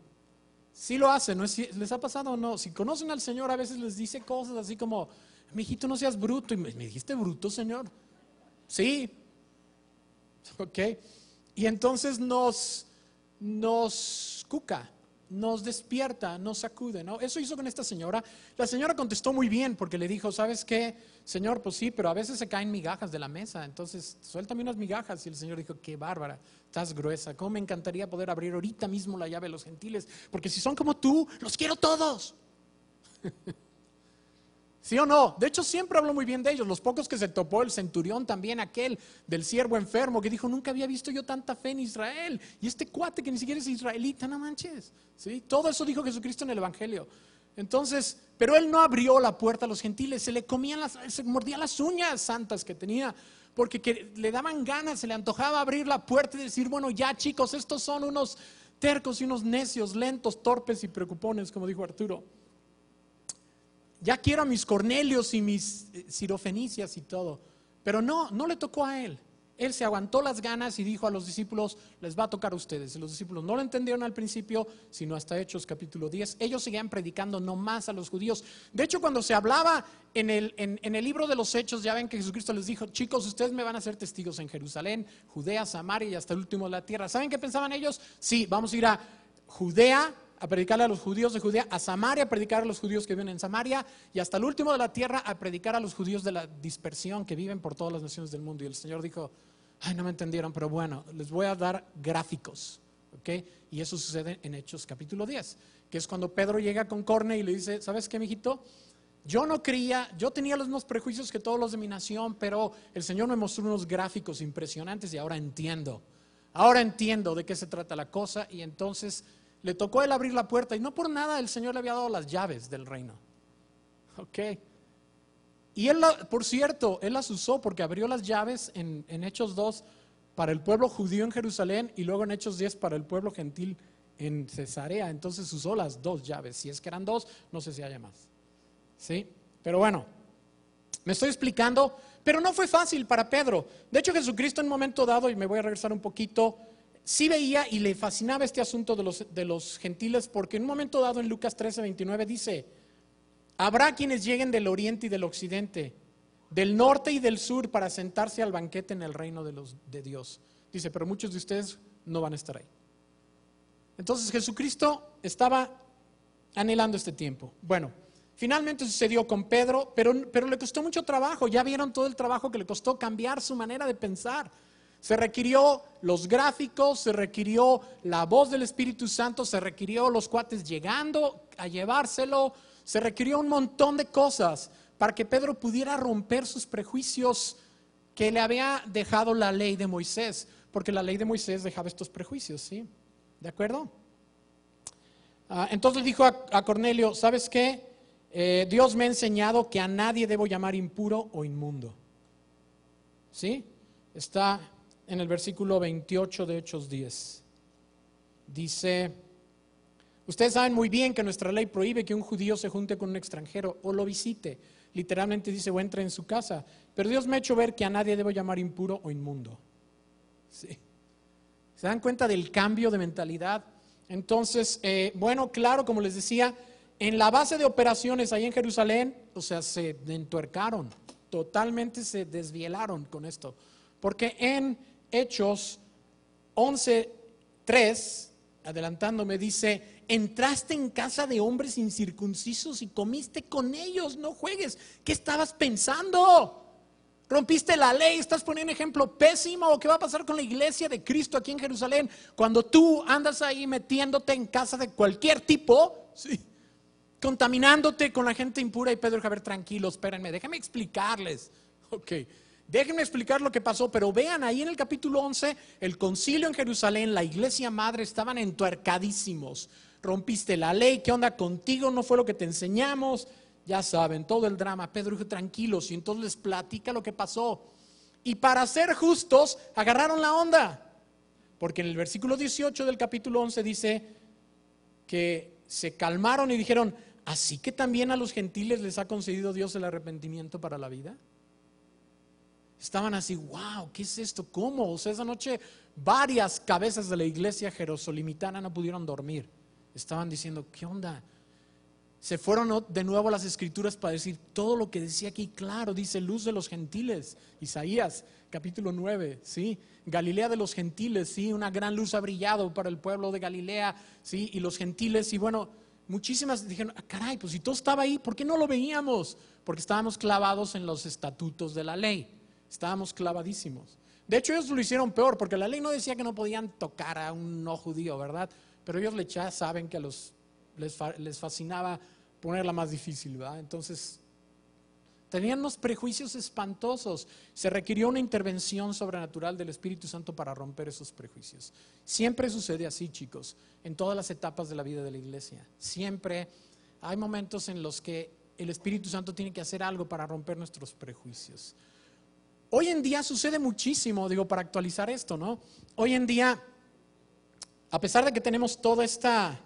sí lo hace, ¿no? ¿Les ha pasado o no? Si conocen al Señor, a veces les dice cosas así como, mijito, no seas bruto. Y me dijiste bruto, Señor. Sí. Ok. Y entonces nos cuca, nos despierta, nos sacude, ¿no? Eso hizo con esta señora. La señora contestó muy bien porque le dijo, ¿sabes qué, Señor? Pues sí, pero a veces se caen migajas de la mesa, entonces suéltame unas migajas. Y el Señor dijo, qué bárbara, estás gruesa, cómo me encantaría poder abrir ahorita mismo la llave de los gentiles, porque si son como tú, los quiero todos. ¿Sí o no? De hecho, siempre habló muy bien de ellos. Los pocos que se topó, el centurión también, aquel del siervo enfermo, que dijo, nunca había visto yo tanta fe en Israel. Y este cuate que ni siquiera es israelita, no manches. ¿Sí? Todo eso dijo Jesucristo en el Evangelio. Entonces, pero él no abrió la puerta a los gentiles, se mordía las uñas santas que tenía, porque le daban ganas, se le antojaba abrir la puerta y decir, bueno, ya chicos, estos son unos tercos y unos necios, lentos, torpes y preocupones, como dijo Arturo. Ya quiero a mis Cornelios y mis Sirofenicias y todo. Pero no le tocó a él. Él se aguantó las ganas y dijo a los discípulos, les va a tocar a ustedes. Y los discípulos no lo entendieron al principio, sino hasta Hechos capítulo 10. Ellos seguían predicando no más a los judíos. De hecho, cuando se hablaba en el libro de los Hechos, ya ven que Jesucristo les dijo, chicos, ustedes me van a ser testigos en Jerusalén, Judea, Samaria y hasta el último de la tierra. ¿Saben qué pensaban ellos? Sí, vamos a ir a Judea a predicarle a los judíos de Judea, a Samaria a predicar a los judíos que viven en Samaria y hasta el último de la tierra a predicar a los judíos de la dispersión que viven por todas las naciones del mundo. Y el Señor dijo, ay, no me entendieron, pero bueno, les voy a dar gráficos, ¿ok? Y eso sucede en Hechos capítulo 10, que es cuando Pedro llega con Cornelio y le dice, ¿sabes qué, mijito? Yo no creía, yo tenía los mismos prejuicios que todos los de mi nación, pero el Señor me mostró unos gráficos impresionantes y ahora entiendo de qué se trata la cosa. Y entonces le tocó a él abrir la puerta y no por nada el Señor le había dado las llaves del reino, ¿ok? Y él, por cierto, él las usó porque abrió las llaves en Hechos 2 para el pueblo judío en Jerusalén y luego en Hechos 10 para el pueblo gentil en Cesarea. Entonces usó las dos llaves. Si es que eran dos, no sé si haya más. ¿Sí? Pero bueno, me estoy explicando, pero no fue fácil para Pedro. De hecho, Jesucristo en un momento dado, y me voy a regresar un poquito, sí veía y le fascinaba este asunto de los gentiles, porque en un momento dado en Lucas 13:29 dice, habrá quienes lleguen del oriente y del occidente, del norte y del sur para sentarse al banquete en el reino de Dios. Dice, pero muchos de ustedes no van a estar ahí. Entonces Jesucristo estaba anhelando este tiempo. Bueno, finalmente sucedió con Pedro, pero le costó mucho trabajo. Ya vieron todo el trabajo que le costó cambiar su manera de pensar. Se requirió los gráficos, se requirió la voz del Espíritu Santo, se requirió los cuates llegando a llevárselo. Se requirió un montón de cosas para que Pedro pudiera romper sus prejuicios que le había dejado la ley de Moisés, porque la ley de Moisés dejaba estos prejuicios, ¿sí? ¿De acuerdo? Entonces dijo a Cornelio, ¿sabes qué? Dios me ha enseñado que a nadie debo llamar impuro o inmundo. ¿Sí? Está en el versículo 28 de Hechos 10. Dice, ustedes saben muy bien que nuestra ley prohíbe que un judío se junte con un extranjero o lo visite. Literalmente dice, o entre en su casa. Pero Dios me ha hecho ver que a nadie debo llamar impuro o inmundo. ¿Sí? ¿Se dan cuenta del cambio de mentalidad? Entonces, bueno, claro, como les decía, en la base de operaciones ahí en Jerusalén, o sea, se entuercaron, totalmente se desvielaron con esto. Porque en Hechos 11:3, adelantándome, dice, entraste en casa de hombres incircuncisos y comiste con ellos, no juegues. ¿Qué estabas pensando? Rompiste la ley, estás poniendo un ejemplo pésimo. ¿Qué va a pasar con la iglesia de Cristo aquí en Jerusalén cuando tú andas ahí metiéndote en casa de cualquier tipo, sí, contaminándote con la gente impura? Y Pedro dijo, a ver, tranquilo, espérenme, déjenme explicarles. Ok, déjenme explicar lo que pasó, pero vean ahí en el capítulo 11, el concilio en Jerusalén, la iglesia madre, estaban entuercadísimos. Rompiste la ley, ¿qué onda contigo? No fue lo que te enseñamos. Ya saben, todo el drama. Pedro dijo, tranquilos, y entonces les platica lo que pasó. Y para ser justos, agarraron la onda. Porque en el versículo 18 del capítulo 11 dice que se calmaron y dijeron, ¿así que también a los gentiles les ha concedido Dios el arrepentimiento para la vida? Estaban así, wow, ¿qué es esto? ¿Cómo? O sea, esa noche varias cabezas de la iglesia jerosolimitana no pudieron dormir. Estaban diciendo, ¿qué onda? Se fueron de nuevo a las escrituras para decir todo lo que decía aquí, claro, dice luz de los gentiles, Isaías capítulo 9, ¿sí? Galilea de los gentiles, ¿sí? Una gran luz ha brillado para el pueblo de Galilea, ¿sí? Y los gentiles, y bueno, muchísimas dijeron, caray, pues si todo estaba ahí, ¿por qué no lo veíamos? Porque estábamos clavados en los estatutos de la ley, estábamos clavadísimos. De hecho, ellos lo hicieron peor, porque la ley no decía que no podían tocar a un no judío, ¿verdad? Pero ellos ya saben que les fascinaba ponerla más difícil, ¿verdad? Entonces, tenían unos prejuicios espantosos. Se requirió una intervención sobrenatural del Espíritu Santo para romper esos prejuicios. Siempre sucede así, chicos, en todas las etapas de la vida de la iglesia. Siempre hay momentos en los que el Espíritu Santo tiene que hacer algo para romper nuestros prejuicios. Hoy en día sucede muchísimo, digo, para actualizar esto, ¿no? Hoy en día, a pesar de que tenemos todo este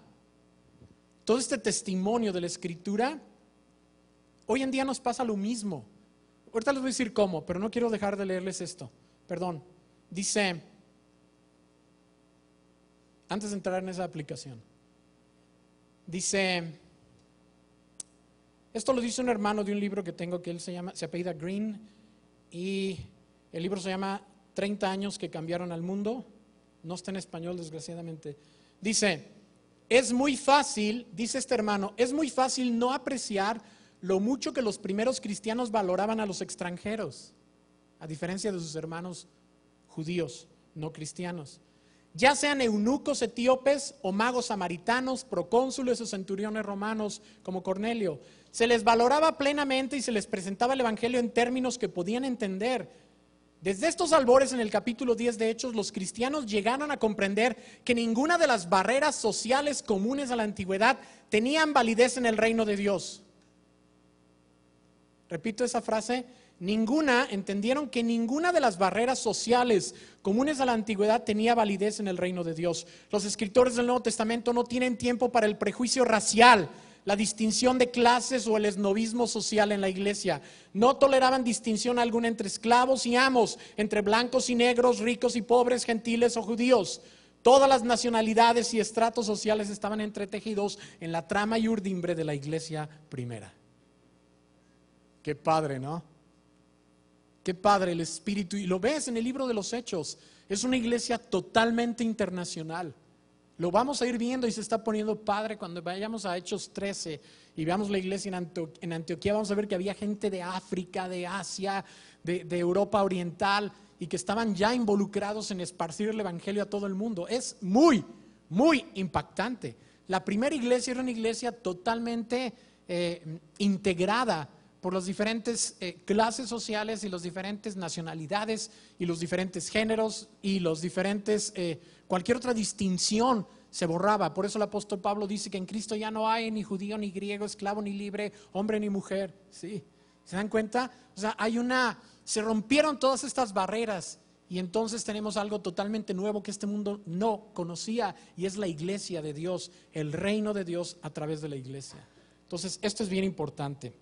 testimonio de la Escritura, hoy en día nos pasa lo mismo. Ahorita les voy a decir cómo, pero no quiero dejar de leerles esto. Perdón. Dice, antes de entrar en esa aplicación, dice, esto lo dice un hermano de un libro que tengo que él se apellida Green, y el libro se llama 30 años que cambiaron al mundo. No está en español, desgraciadamente. Dice, es muy fácil, dice este hermano, es muy fácil no apreciar lo mucho que los primeros cristianos valoraban a los extranjeros, a diferencia de sus hermanos judíos, no cristianos. Ya sean eunucos etíopes o magos samaritanos, procónsules o centuriones romanos como Cornelio, se les valoraba plenamente y se les presentaba el evangelio en términos que podían entender. Desde estos albores en el capítulo 10 de Hechos, los cristianos llegaron a comprender que ninguna de las barreras sociales comunes a la antigüedad tenían validez en el reino de Dios. Repito esa frase, entendieron que ninguna de las barreras sociales comunes a la antigüedad tenía validez en el reino de Dios. Los escritores del Nuevo Testamento no tienen tiempo para el prejuicio racial, la distinción de clases o el esnovismo social en la iglesia. No toleraban distinción alguna entre esclavos y amos, entre blancos y negros, ricos y pobres, gentiles o judíos. Todas las nacionalidades y estratos sociales estaban entretejidos en la trama y urdimbre de la iglesia primera. Qué padre, ¿no? Qué padre el Espíritu. Y lo ves en el libro de los Hechos. Es una iglesia totalmente internacional. Lo vamos a ir viendo y se está poniendo padre cuando vayamos a Hechos 13 y veamos la iglesia en Antioquía. Vamos a ver que había gente de África, de Asia, de Europa Oriental y que estaban ya involucrados en esparcir el evangelio a todo el mundo. Es muy, muy impactante. La primera iglesia era una iglesia totalmente integrada por las diferentes clases sociales y las diferentes nacionalidades y los diferentes géneros y los diferentes, cualquier otra distinción se borraba. Por eso el apóstol Pablo dice que en Cristo ya no hay ni judío ni griego, esclavo ni libre, hombre ni mujer. ¿Sí? ¿Se dan cuenta? O sea, se rompieron todas estas barreras y entonces tenemos algo totalmente nuevo que este mundo no conocía y es la iglesia de Dios, el reino de Dios a través de la iglesia. Entonces, esto es bien importante.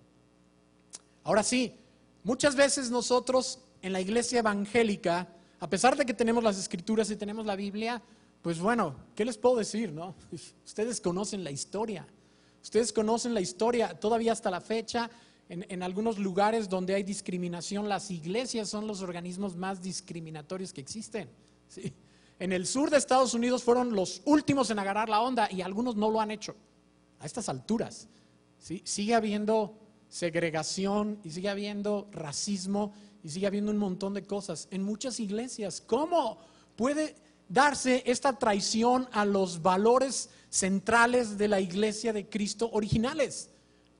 Ahora sí, muchas veces nosotros en la iglesia evangélica, a pesar de que tenemos las escrituras y tenemos la Biblia, pues bueno, ¿qué les puedo decir, no? Ustedes conocen la historia. Ustedes conocen la historia todavía hasta la fecha. En algunos lugares donde hay discriminación, las iglesias son los organismos más discriminatorios que existen. ¿Sí? En el sur de Estados Unidos fueron los últimos en agarrar la onda y algunos no lo han hecho a estas alturas. ¿Sí? Sigue habiendo segregación y sigue habiendo racismo y sigue habiendo un montón de cosas en muchas iglesias. ¿Cómo puede darse esta traición a los valores centrales de la iglesia de Cristo originales?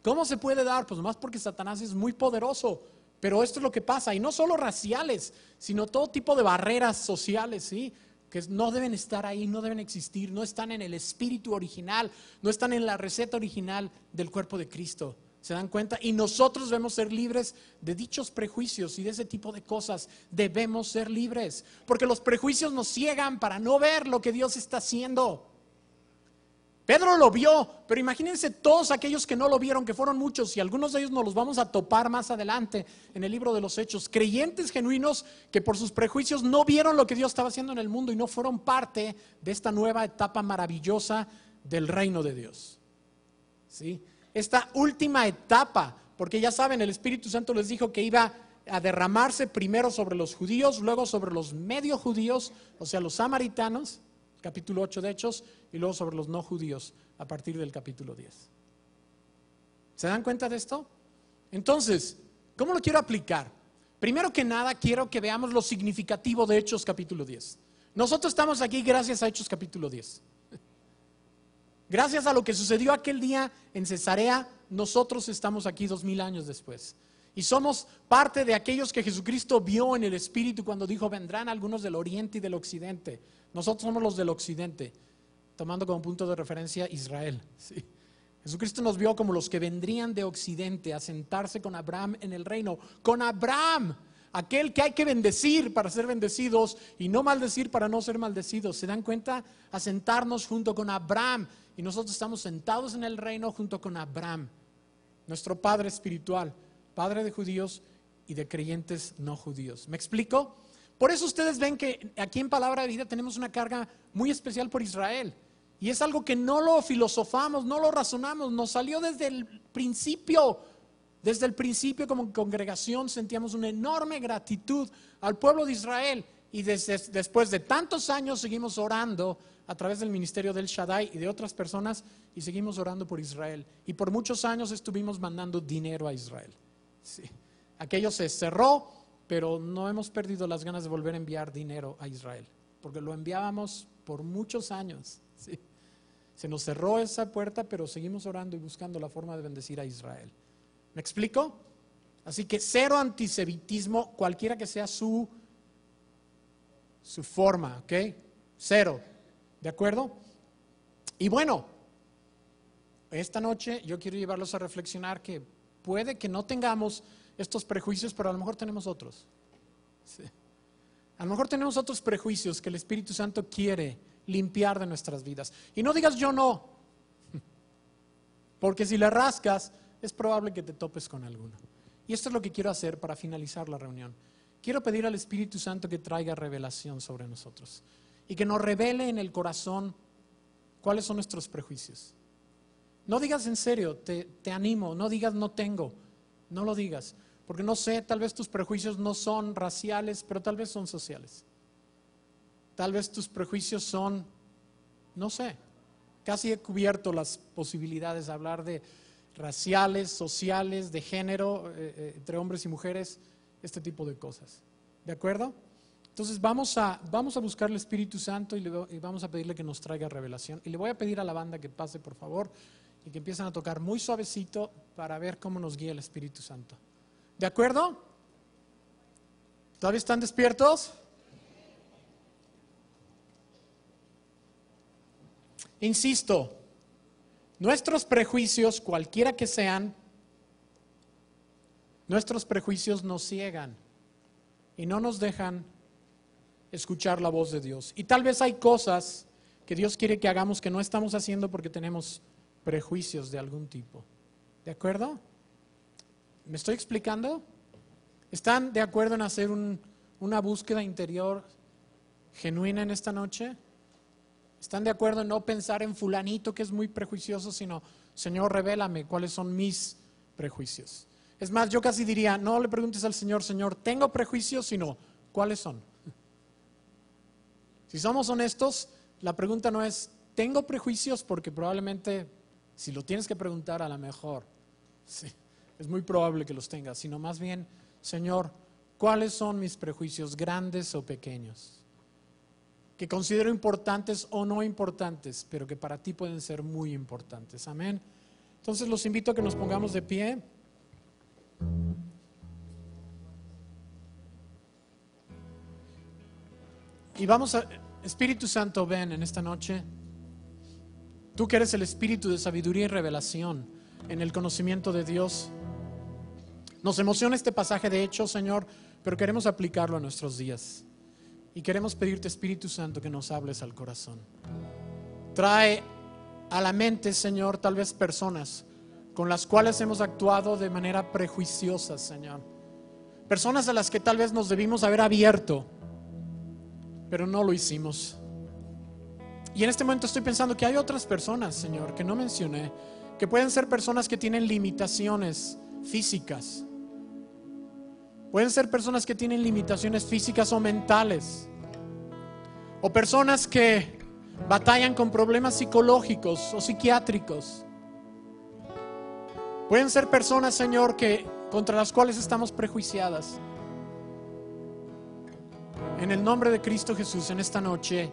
¿Cómo se puede dar? Pues más porque Satanás es muy poderoso, pero esto es lo que pasa, y no solo raciales, sino todo tipo de barreras sociales, ¿sí? Que no deben estar ahí, no deben existir, no están en el espíritu original, no están en la receta original del cuerpo de Cristo. ¿Se dan cuenta? Y nosotros debemos ser libres de dichos prejuicios y de ese tipo de cosas. Debemos ser libres, porque los prejuicios nos ciegan para no ver lo que Dios está haciendo. Pedro lo vio, pero imagínense todos aquellos que no lo vieron, que fueron muchos, y algunos de ellos nos los vamos a topar más adelante en el libro de los Hechos. Creyentes genuinos que por sus prejuicios no vieron lo que Dios estaba haciendo en el mundo y no fueron parte de esta nueva etapa maravillosa del reino de Dios. ¿Sí? Esta última etapa, porque ya saben, el Espíritu Santo les dijo que iba a derramarse primero sobre los judíos, luego sobre los medio judíos, o sea, los samaritanos, capítulo 8 de Hechos, y luego sobre los no judíos, a partir del capítulo 10. ¿Se dan cuenta de esto? Entonces, ¿cómo lo quiero aplicar? Primero que nada, quiero que veamos lo significativo de Hechos capítulo 10. Nosotros estamos aquí gracias a Hechos capítulo 10. Gracias a lo que sucedió aquel día en Cesarea, nosotros estamos aquí 2000 años después. Y somos parte de aquellos que Jesucristo vio en el Espíritu cuando dijo, vendrán algunos del oriente y del occidente. Nosotros somos los del occidente, tomando como punto de referencia Israel. ¿Sí? Jesucristo nos vio como los que vendrían de occidente a sentarse con Abraham en el reino. Con Abraham, aquel que hay que bendecir para ser bendecidos y no maldecir para no ser maldecidos. ¿Se dan cuenta? A sentarnos junto con Abraham. Y nosotros estamos sentados en el reino junto con Abraham, nuestro Padre espiritual, Padre de judíos y de creyentes no judíos. ¿Me explico? Por eso ustedes ven que aquí en Palabra de Vida tenemos una carga muy especial por Israel. Y es algo que no lo filosofamos, no lo razonamos, nos salió desde el principio. Desde el principio como congregación sentíamos una enorme gratitud al pueblo de Israel. Y después de tantos años seguimos orando a través del ministerio del Shaddai y de otras personas y seguimos orando por Israel. Y por muchos años estuvimos mandando dinero a Israel. Sí. Aquello se cerró, pero no hemos perdido las ganas de volver a enviar dinero a Israel, porque lo enviábamos por muchos años. Sí. Se nos cerró esa puerta, pero seguimos orando y buscando la forma de bendecir a Israel. ¿Me explico? Así que cero antisemitismo, cualquiera que sea su forma, ¿ok? Cero, ¿de acuerdo? Y bueno, esta noche yo quiero llevarlos a reflexionar que puede que no tengamos estos prejuicios, pero a lo mejor tenemos otros. Sí. A lo mejor tenemos otros prejuicios que el Espíritu Santo quiere limpiar de nuestras vidas. Y no digas yo no, porque si le rascas es probable que te topes con alguno. Y esto es lo que quiero hacer para finalizar la reunión. Quiero pedir al Espíritu Santo que traiga revelación sobre nosotros y que nos revele en el corazón cuáles son nuestros prejuicios. No digas en serio, te animo, no digas no tengo, no lo digas, porque no sé, tal vez tus prejuicios no son raciales, pero tal vez son sociales. Tal vez tus prejuicios son, no sé, casi he cubierto las posibilidades de hablar de raciales, sociales, de género, entre hombres y mujeres, este tipo de cosas. ¿De acuerdo? Entonces vamos a buscar el Espíritu Santo y vamos a pedirle que nos traiga revelación. Y le voy a pedir a la banda que pase, por favor, y que empiecen a tocar muy suavecito para ver cómo nos guía el Espíritu Santo. ¿De acuerdo? ¿Todavía están despiertos? Insisto, nuestros prejuicios, cualquiera que sean, nuestros prejuicios nos ciegan y no nos dejan escuchar la voz de Dios. Y tal vez hay cosas que Dios quiere que hagamos que no estamos haciendo porque tenemos prejuicios de algún tipo. ¿De acuerdo? ¿Me estoy explicando? ¿Están de acuerdo en hacer una búsqueda interior genuina en esta noche? ¿Están de acuerdo en no pensar en fulanito que es muy prejuicioso, sino, Señor, revélame cuáles son mis prejuicios? Es más, yo casi diría, no le preguntes al Señor, Señor, ¿tengo prejuicios? Sino, ¿cuáles son? Si somos honestos, la pregunta no es, ¿tengo prejuicios? Porque probablemente, si lo tienes que preguntar, a lo mejor, sí, es muy probable que los tengas, sino más bien, Señor, ¿cuáles son mis prejuicios, grandes o pequeños? Que considero importantes o no importantes, pero que para ti pueden ser muy importantes. Amén. Entonces los invito a que nos pongamos de pie. Y vamos a, Espíritu Santo, ven en esta noche. Tú que eres el Espíritu de sabiduría y revelación en el conocimiento de Dios. Nos emociona este pasaje de Hechos, Señor, pero queremos aplicarlo a nuestros días. Y queremos pedirte, Espíritu Santo, que nos hables al corazón. Trae a la mente, Señor, tal vez personas con las cuales hemos actuado de manera prejuiciosa, Señor. Personas a las que tal vez nos debimos haber abierto, pero no lo hicimos. Y en este momento estoy pensando que hay otras personas, Señor, que no mencioné, que pueden ser personas que tienen limitaciones físicas. Pueden ser personas que tienen limitaciones físicas o mentales. O personas que batallan con problemas psicológicos o psiquiátricos. Pueden ser personas, Señor, contra las cuales estamos prejuiciadas. En el nombre de Cristo Jesús, en esta noche,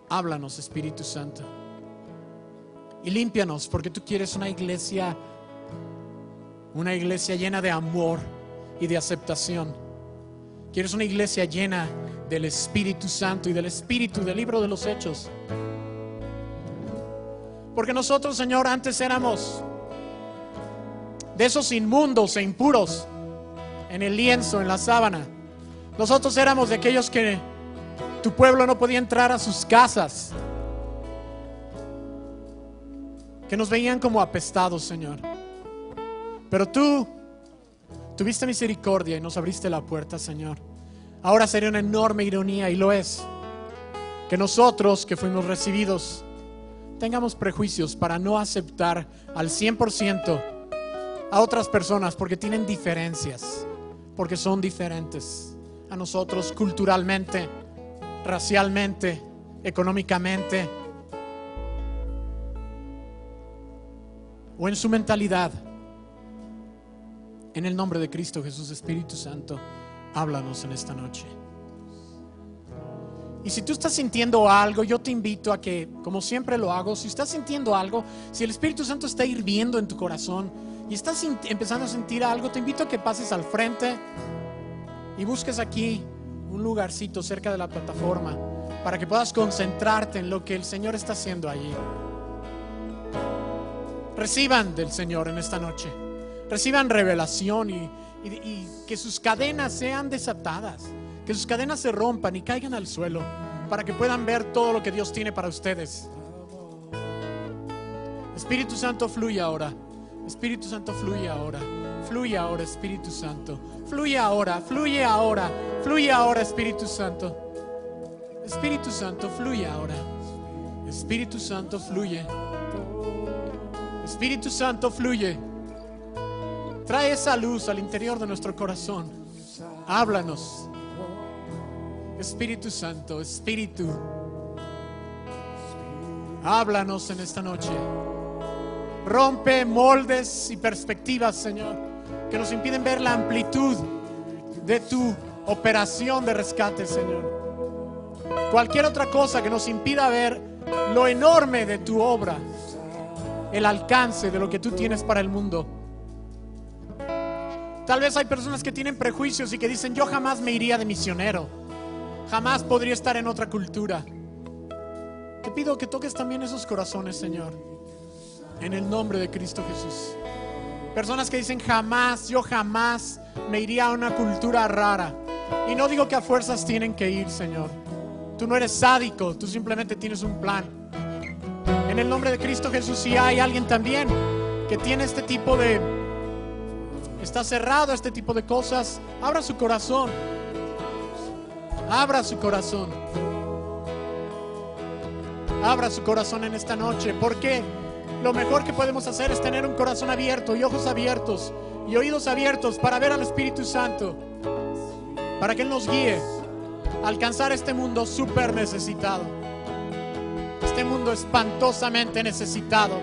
háblanos, Espíritu Santo. Y límpianos, porque tú quieres una iglesia llena de amor y de aceptación. Quieres una iglesia llena del Espíritu Santo y del Espíritu del libro de los Hechos. Porque nosotros, Señor, antes éramos de esos inmundos e impuros en el lienzo, en la sábana. Nosotros éramos de aquellos que tu pueblo no podía entrar a sus casas, que nos veían como apestados, Señor. Pero tú tuviste misericordia y nos abriste la puerta, Señor. Ahora sería una enorme ironía, y lo es, que nosotros que fuimos recibidos tengamos prejuicios para no aceptar al 100% a otras personas porque tienen diferencias, porque son diferentes a nosotros culturalmente, racialmente, económicamente o en su mentalidad. En el nombre de Cristo Jesús, Espíritu Santo, háblanos en esta noche. Y si tú estás sintiendo algo, yo te invito a que, como siempre lo hago, si estás sintiendo algo, si el Espíritu Santo está hirviendo en tu corazón y estás empezando a sentir algo, te invito a que pases al frente y busques aquí un lugarcito cerca de la plataforma para que puedas concentrarte en lo que el Señor está haciendo allí. Reciban del Señor en esta noche, reciban revelación y que sus cadenas sean desatadas, que sus cadenas se rompan y caigan al suelo para que puedan ver todo lo que Dios tiene para ustedes. Espíritu Santo, fluye ahora. Espíritu Santo, fluye ahora. Fluye ahora, Espíritu Santo. Fluye ahora, fluye ahora. Fluye ahora, Espíritu Santo. Espíritu Santo, fluye ahora. Espíritu Santo, fluye. Espíritu Santo, fluye. Trae esa luz al interior de nuestro corazón. Háblanos. Espíritu Santo, Espíritu, háblanos en esta noche. Rompe moldes y perspectivas, Señor, que nos impiden ver la amplitud de tu operación de rescate, Señor. Cualquier otra cosa que nos impida ver lo enorme de tu obra, el alcance de lo que tú tienes para el mundo. Tal vez hay personas que tienen prejuicios y que dicen: yo jamás me iría de misionero, jamás podría estar en otra cultura. Te pido que toques también esos corazones, Señor, en el nombre de Cristo Jesús. Personas que dicen: yo jamás me iría a una cultura rara. Y no digo que a fuerzas tienen que ir, Señor. Tú no eres sádico, tú simplemente tienes un plan. En el nombre de Cristo Jesús, si hay alguien también que tiene está cerrado a este tipo de cosas, abra su corazón. Abra su corazón. Abra su corazón en esta noche, porque lo mejor que podemos hacer es tener un corazón abierto y ojos abiertos y oídos abiertos para ver al Espíritu Santo, para que Él nos guíe a alcanzar este mundo súper necesitado, este mundo espantosamente necesitado,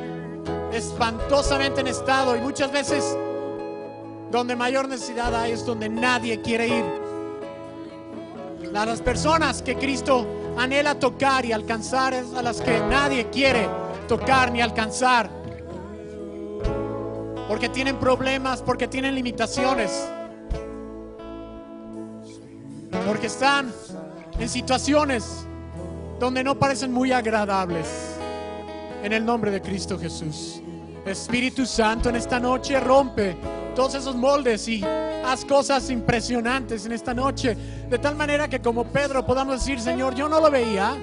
espantosamente en estado, y muchas veces donde mayor necesidad hay es donde nadie quiere ir. Las personas que Cristo anhela tocar y alcanzar es a las que nadie quiere tocar ni alcanzar, porque tienen problemas, porque tienen limitaciones, porque están en situaciones donde no parecen muy agradables. En el nombre de Cristo Jesús, Espíritu Santo, en esta noche rompe todos esos moldes y haz cosas impresionantes en esta noche, de tal manera que como Pedro podamos decir: Señor, yo no lo veía,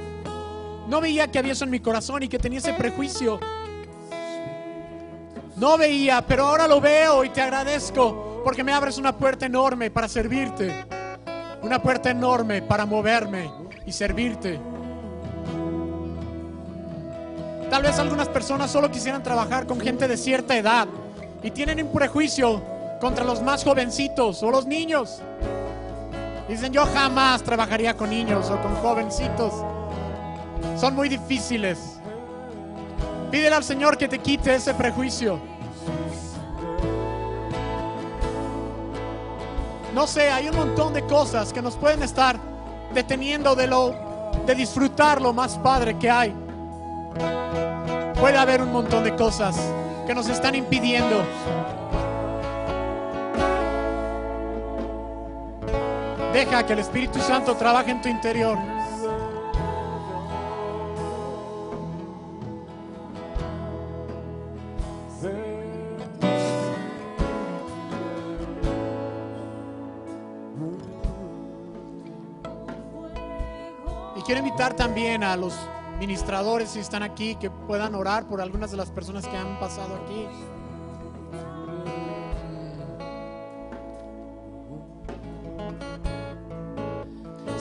no veía que había eso en mi corazón y que tenía ese prejuicio, no veía, pero ahora lo veo y te agradezco porque me abres una puerta enorme para servirte, una puerta enorme para moverme y servirte. Tal vez algunas personas solo quisieran trabajar con gente de cierta edad y tienen un prejuicio contra los más jovencitos o los niños. Dicen: yo jamás trabajaría con niños o con jovencitos, son muy difíciles. Pídele al Señor que te quite ese prejuicio. No sé, hay un montón de cosas que nos pueden estar deteniendo de disfrutar lo más padre que hay. Puede haber un montón de cosas que nos están impidiendo. Deja que el Espíritu Santo trabaje en tu interior. quiero invitar también a los ministradores, si están aquí, que puedan orar por algunas de las personas que han pasado aquí.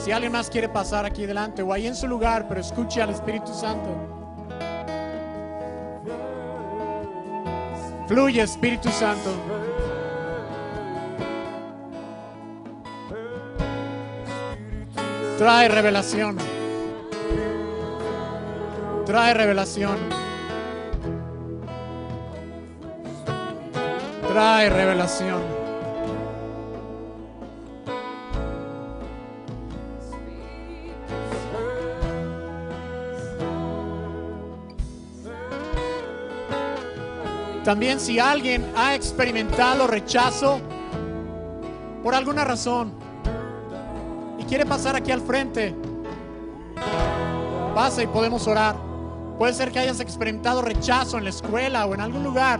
Si alguien más quiere pasar aquí delante o ahí en su lugar, pero escuche al Espíritu Santo. Fluye, Espíritu Santo. Trae revelación. Trae revelación. Trae revelación. También si alguien ha experimentado rechazo por alguna razón y quiere pasar aquí al frente, pasa y podemos orar. Puede ser que hayas experimentado rechazo en la escuela o en algún lugar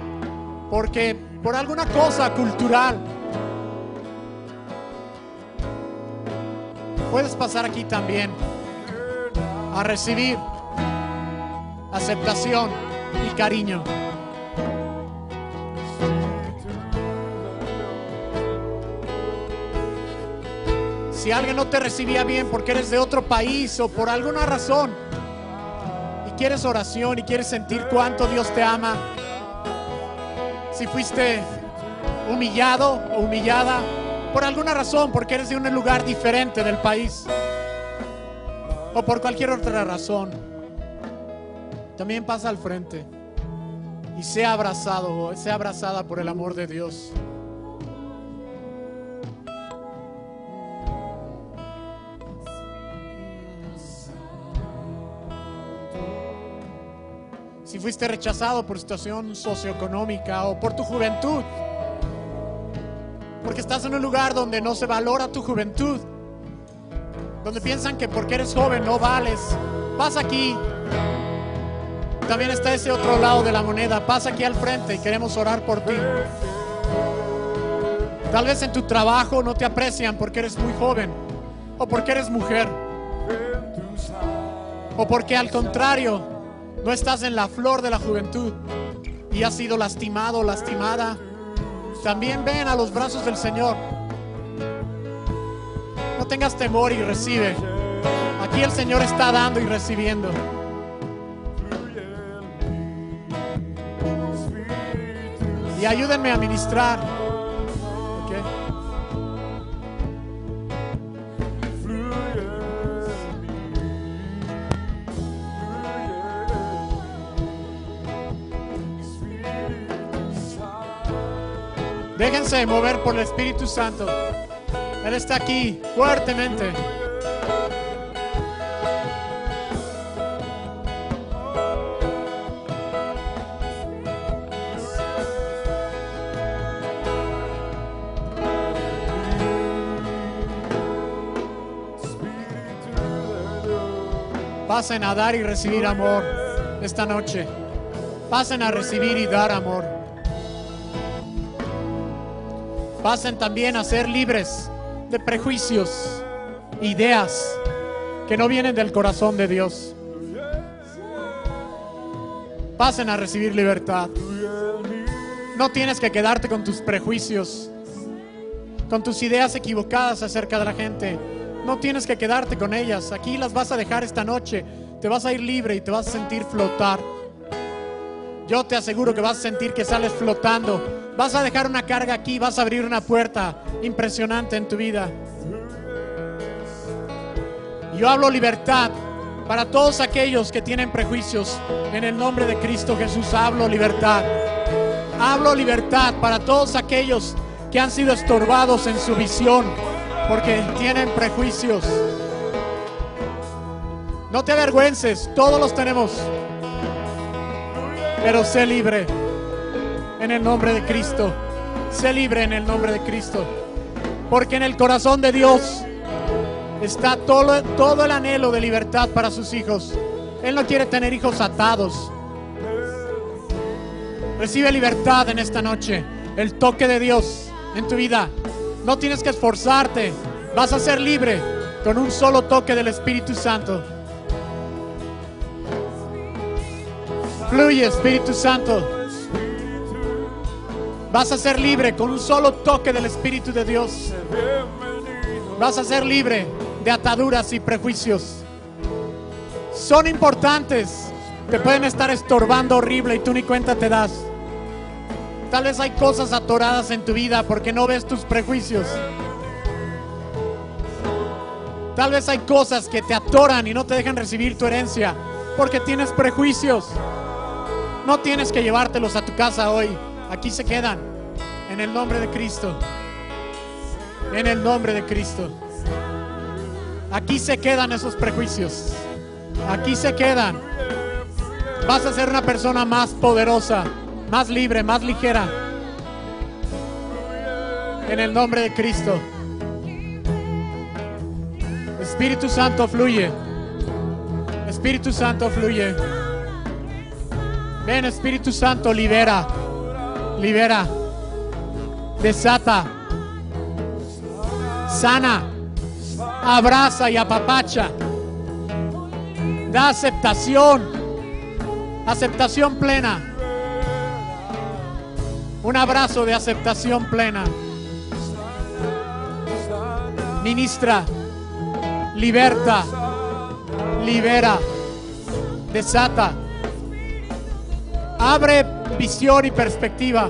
porque por alguna cosa cultural. Puedes pasar aquí también a recibir aceptación y cariño. Si alguien no te recibía bien porque eres de otro país o por alguna razón y quieres oración y quieres sentir cuánto Dios te ama, si fuiste humillado o humillada por alguna razón porque eres de un lugar diferente del país o por cualquier otra razón, también pasa al frente y sea abrazado o sea abrazada por el amor de Dios. Si fuiste rechazado por situación socioeconómica o por tu juventud, porque estás en un lugar donde no se valora tu juventud, donde piensan que porque eres joven no vales, pasa aquí. También está ese otro lado de la moneda, pasa aquí al frente y queremos orar por ti. Tal vez en tu trabajo no te aprecian porque eres muy joven o porque eres mujer o porque al contrario no estás en la flor de la juventud y has sido lastimado o lastimada. También ven a los brazos del Señor. No tengas temor y recibe. Aquí el Señor está dando y recibiendo. Y ayúdenme a ministrar. ¿Okay? Déjense mover por el Espíritu Santo. Él está aquí fuertemente. Pasen a dar y recibir amor esta noche. Pasen a recibir y dar amor. Pasen también a ser libres de prejuicios, ideas que no vienen del corazón de Dios. Pasen a recibir libertad. No tienes que quedarte con tus prejuicios, con tus ideas equivocadas acerca de la gente. No tienes que quedarte con ellas. Aquí las vas a dejar esta noche. Te vas a ir libre y te vas a sentir flotar. Yo te aseguro que vas a sentir que sales flotando. Vas a dejar una carga aquí, vas a abrir una puerta impresionante en tu vida. Yo hablo libertad para todos aquellos que tienen prejuicios. En el nombre de Cristo Jesús hablo libertad. Hablo libertad para todos aquellos que han sido estorbados en su visión porque tienen prejuicios. No te avergüences, todos los tenemos. Pero sé libre en el nombre de Cristo. Sé libre en el nombre de Cristo. Porque en el corazón de Dios está todo el anhelo de libertad para sus hijos. Él no quiere tener hijos atados. Recibe libertad en esta noche. El toque de Dios en tu vida. No tienes que esforzarte. Vas a ser libre con un solo toque del Espíritu Santo. Fluye, Espíritu Santo. Vas a ser libre con un solo toque del Espíritu de Dios. Vas a ser libre de ataduras y prejuicios. Son importantes. Te pueden estar estorbando horrible y tú ni cuenta te das. Tal vez hay cosas atoradas en tu vida porque no ves tus prejuicios. Tal vez hay cosas que te atoran y no te dejan recibir tu herencia porque tienes prejuicios. No tienes que llevártelos a tu casa hoy. Aquí se quedan. En el nombre de Cristo. En el nombre de Cristo. Aquí se quedan esos prejuicios. Aquí se quedan. Vas a ser una persona más poderosa, más libre, más ligera. En el nombre de Cristo. Espíritu Santo, fluye. Espíritu Santo, fluye. Ven, Espíritu Santo, libera. Libera. Desata. Sana. Abraza y apapacha. Da aceptación. Aceptación plena. Un abrazo de aceptación plena. Ministra. Liberta. Libera. Desata. Abre visión y perspectiva.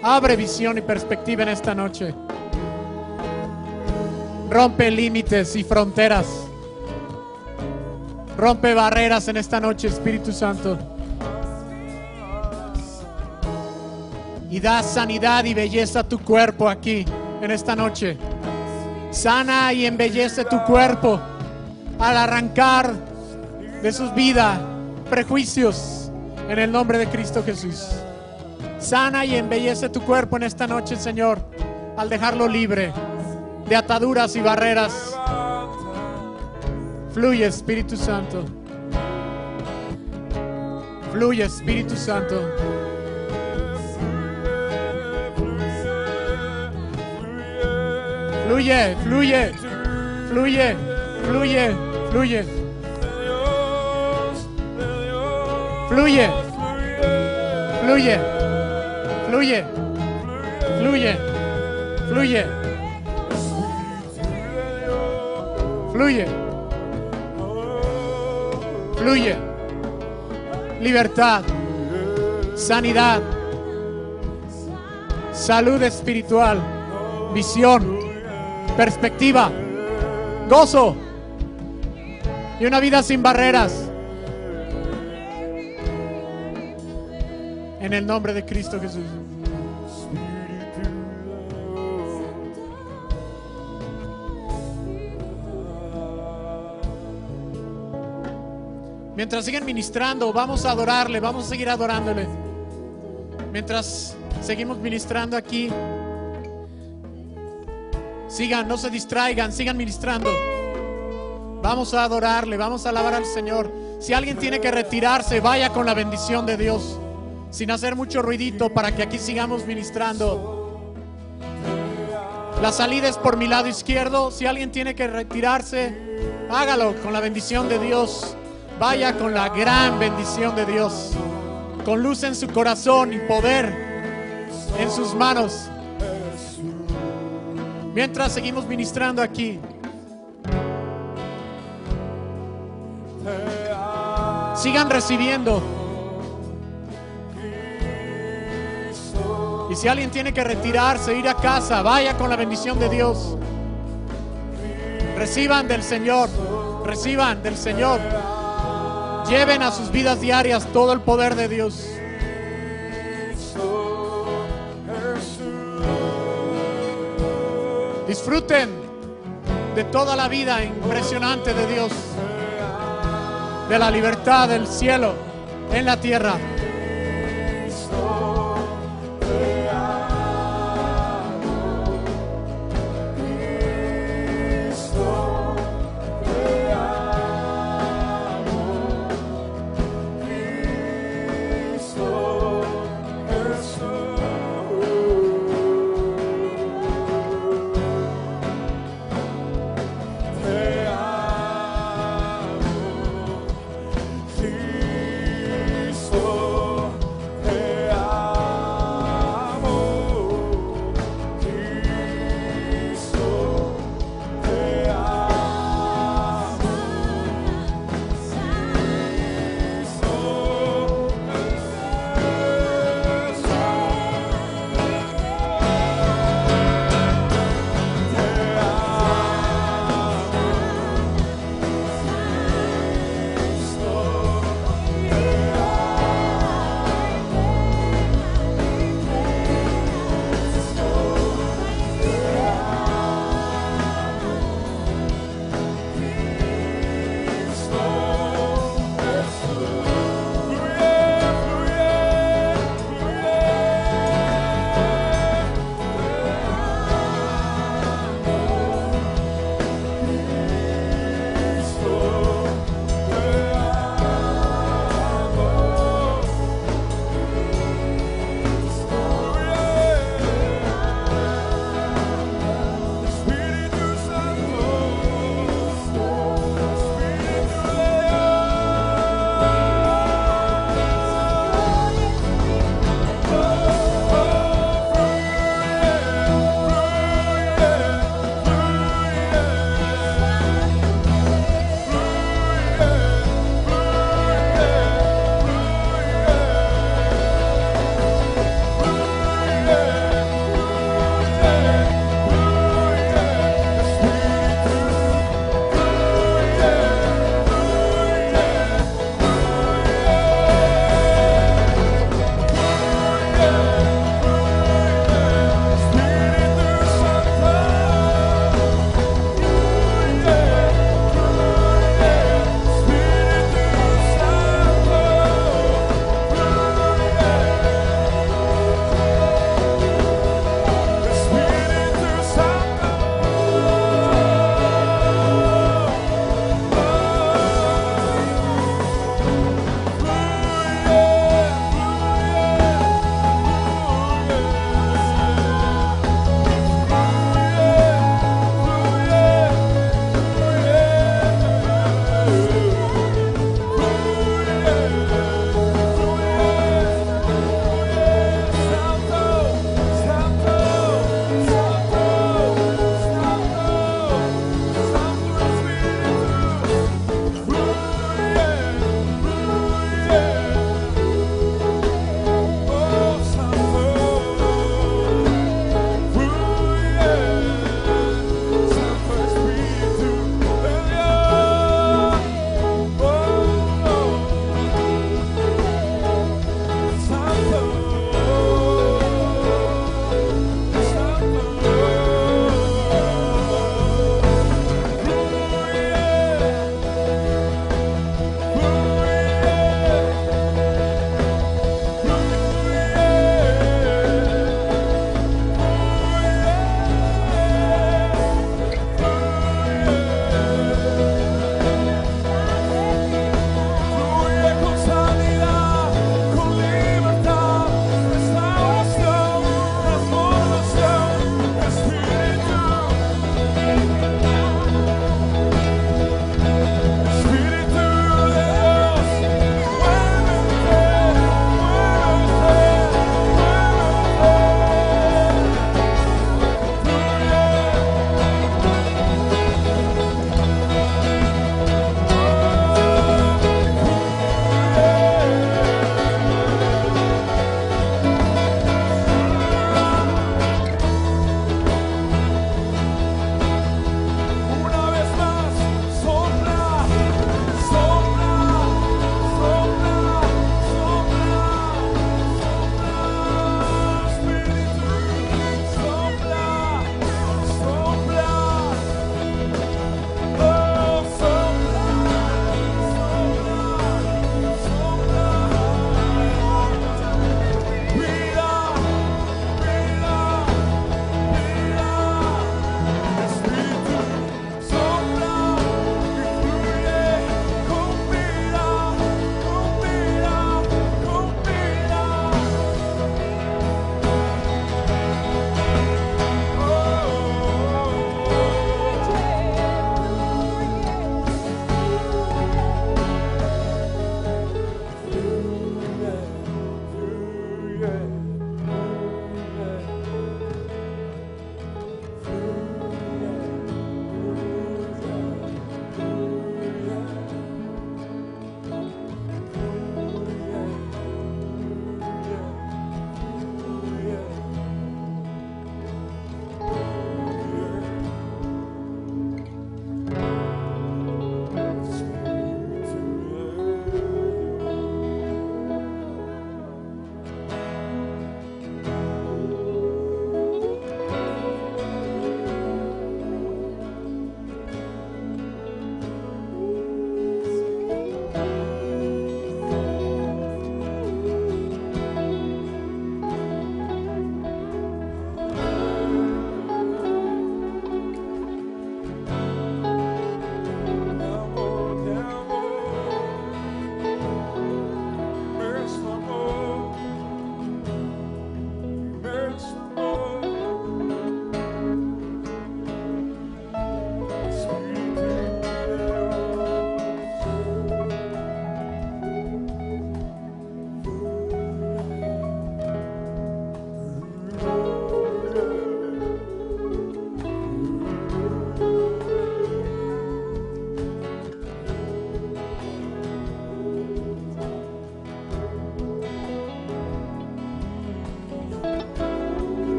Abre visión y perspectiva en esta noche. Rompe límites y fronteras. Rompe barreras en esta noche, Espíritu Santo. Y da sanidad y belleza a tu cuerpo aquí, en esta noche. Sana y embellece tu cuerpo al arrancar de sus vidas prejuicios en el nombre de Cristo Jesús. Sana y embellece tu cuerpo en esta noche, Señor, al dejarlo libre de ataduras y barreras. Fluye, Espíritu Santo. Fluye, Espíritu Santo. Fluye, fluye, fluye, fluye, fluye. Fluye, fluye, fluye, fluye, fluye, fluye, fluye. Libertad, sanidad, salud espiritual, visión, perspectiva, gozo y una vida sin barreras. En el nombre de Cristo Jesús. Mientras siguen ministrando, vamos a adorarle, vamos a seguir adorándole. Mientras seguimos ministrando aquí, sigan, no se distraigan, sigan ministrando. Vamos a adorarle, vamos a alabar al Señor. Si alguien tiene que retirarse, vaya con la bendición de Dios, sin hacer mucho ruidito, para que aquí sigamos ministrando. La salida es por mi lado izquierdo. Si alguien tiene que retirarse, hágalo con la bendición de Dios. Vaya con la gran bendición de Dios, con luz en su corazón y poder en sus manos. Mientras seguimos ministrando aquí, sigan recibiendo. Y si alguien tiene que retirarse, ir a casa, vaya con la bendición de Dios. Reciban del Señor, reciban del Señor. Lleven a sus vidas diarias todo el poder de Dios. Disfruten de toda la vida impresionante de Dios, de la libertad del cielo en la tierra.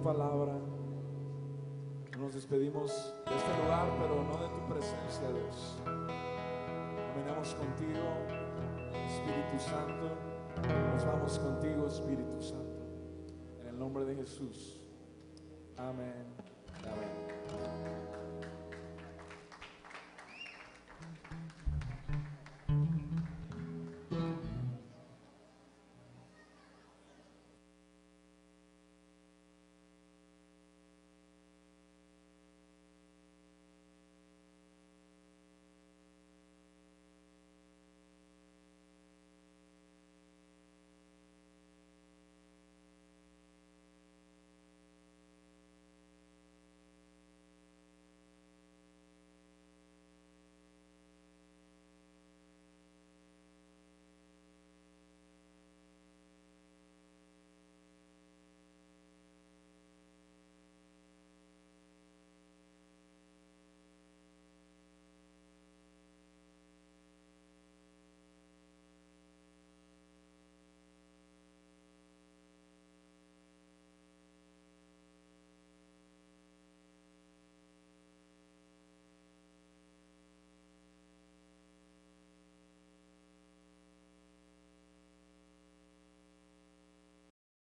palabra. Nos despedimos de este lugar, pero no de tu presencia, Dios. Caminamos contigo, Espíritu Santo. Nos vamos contigo, Espíritu Santo. En el nombre de Jesús. Amén. Amén.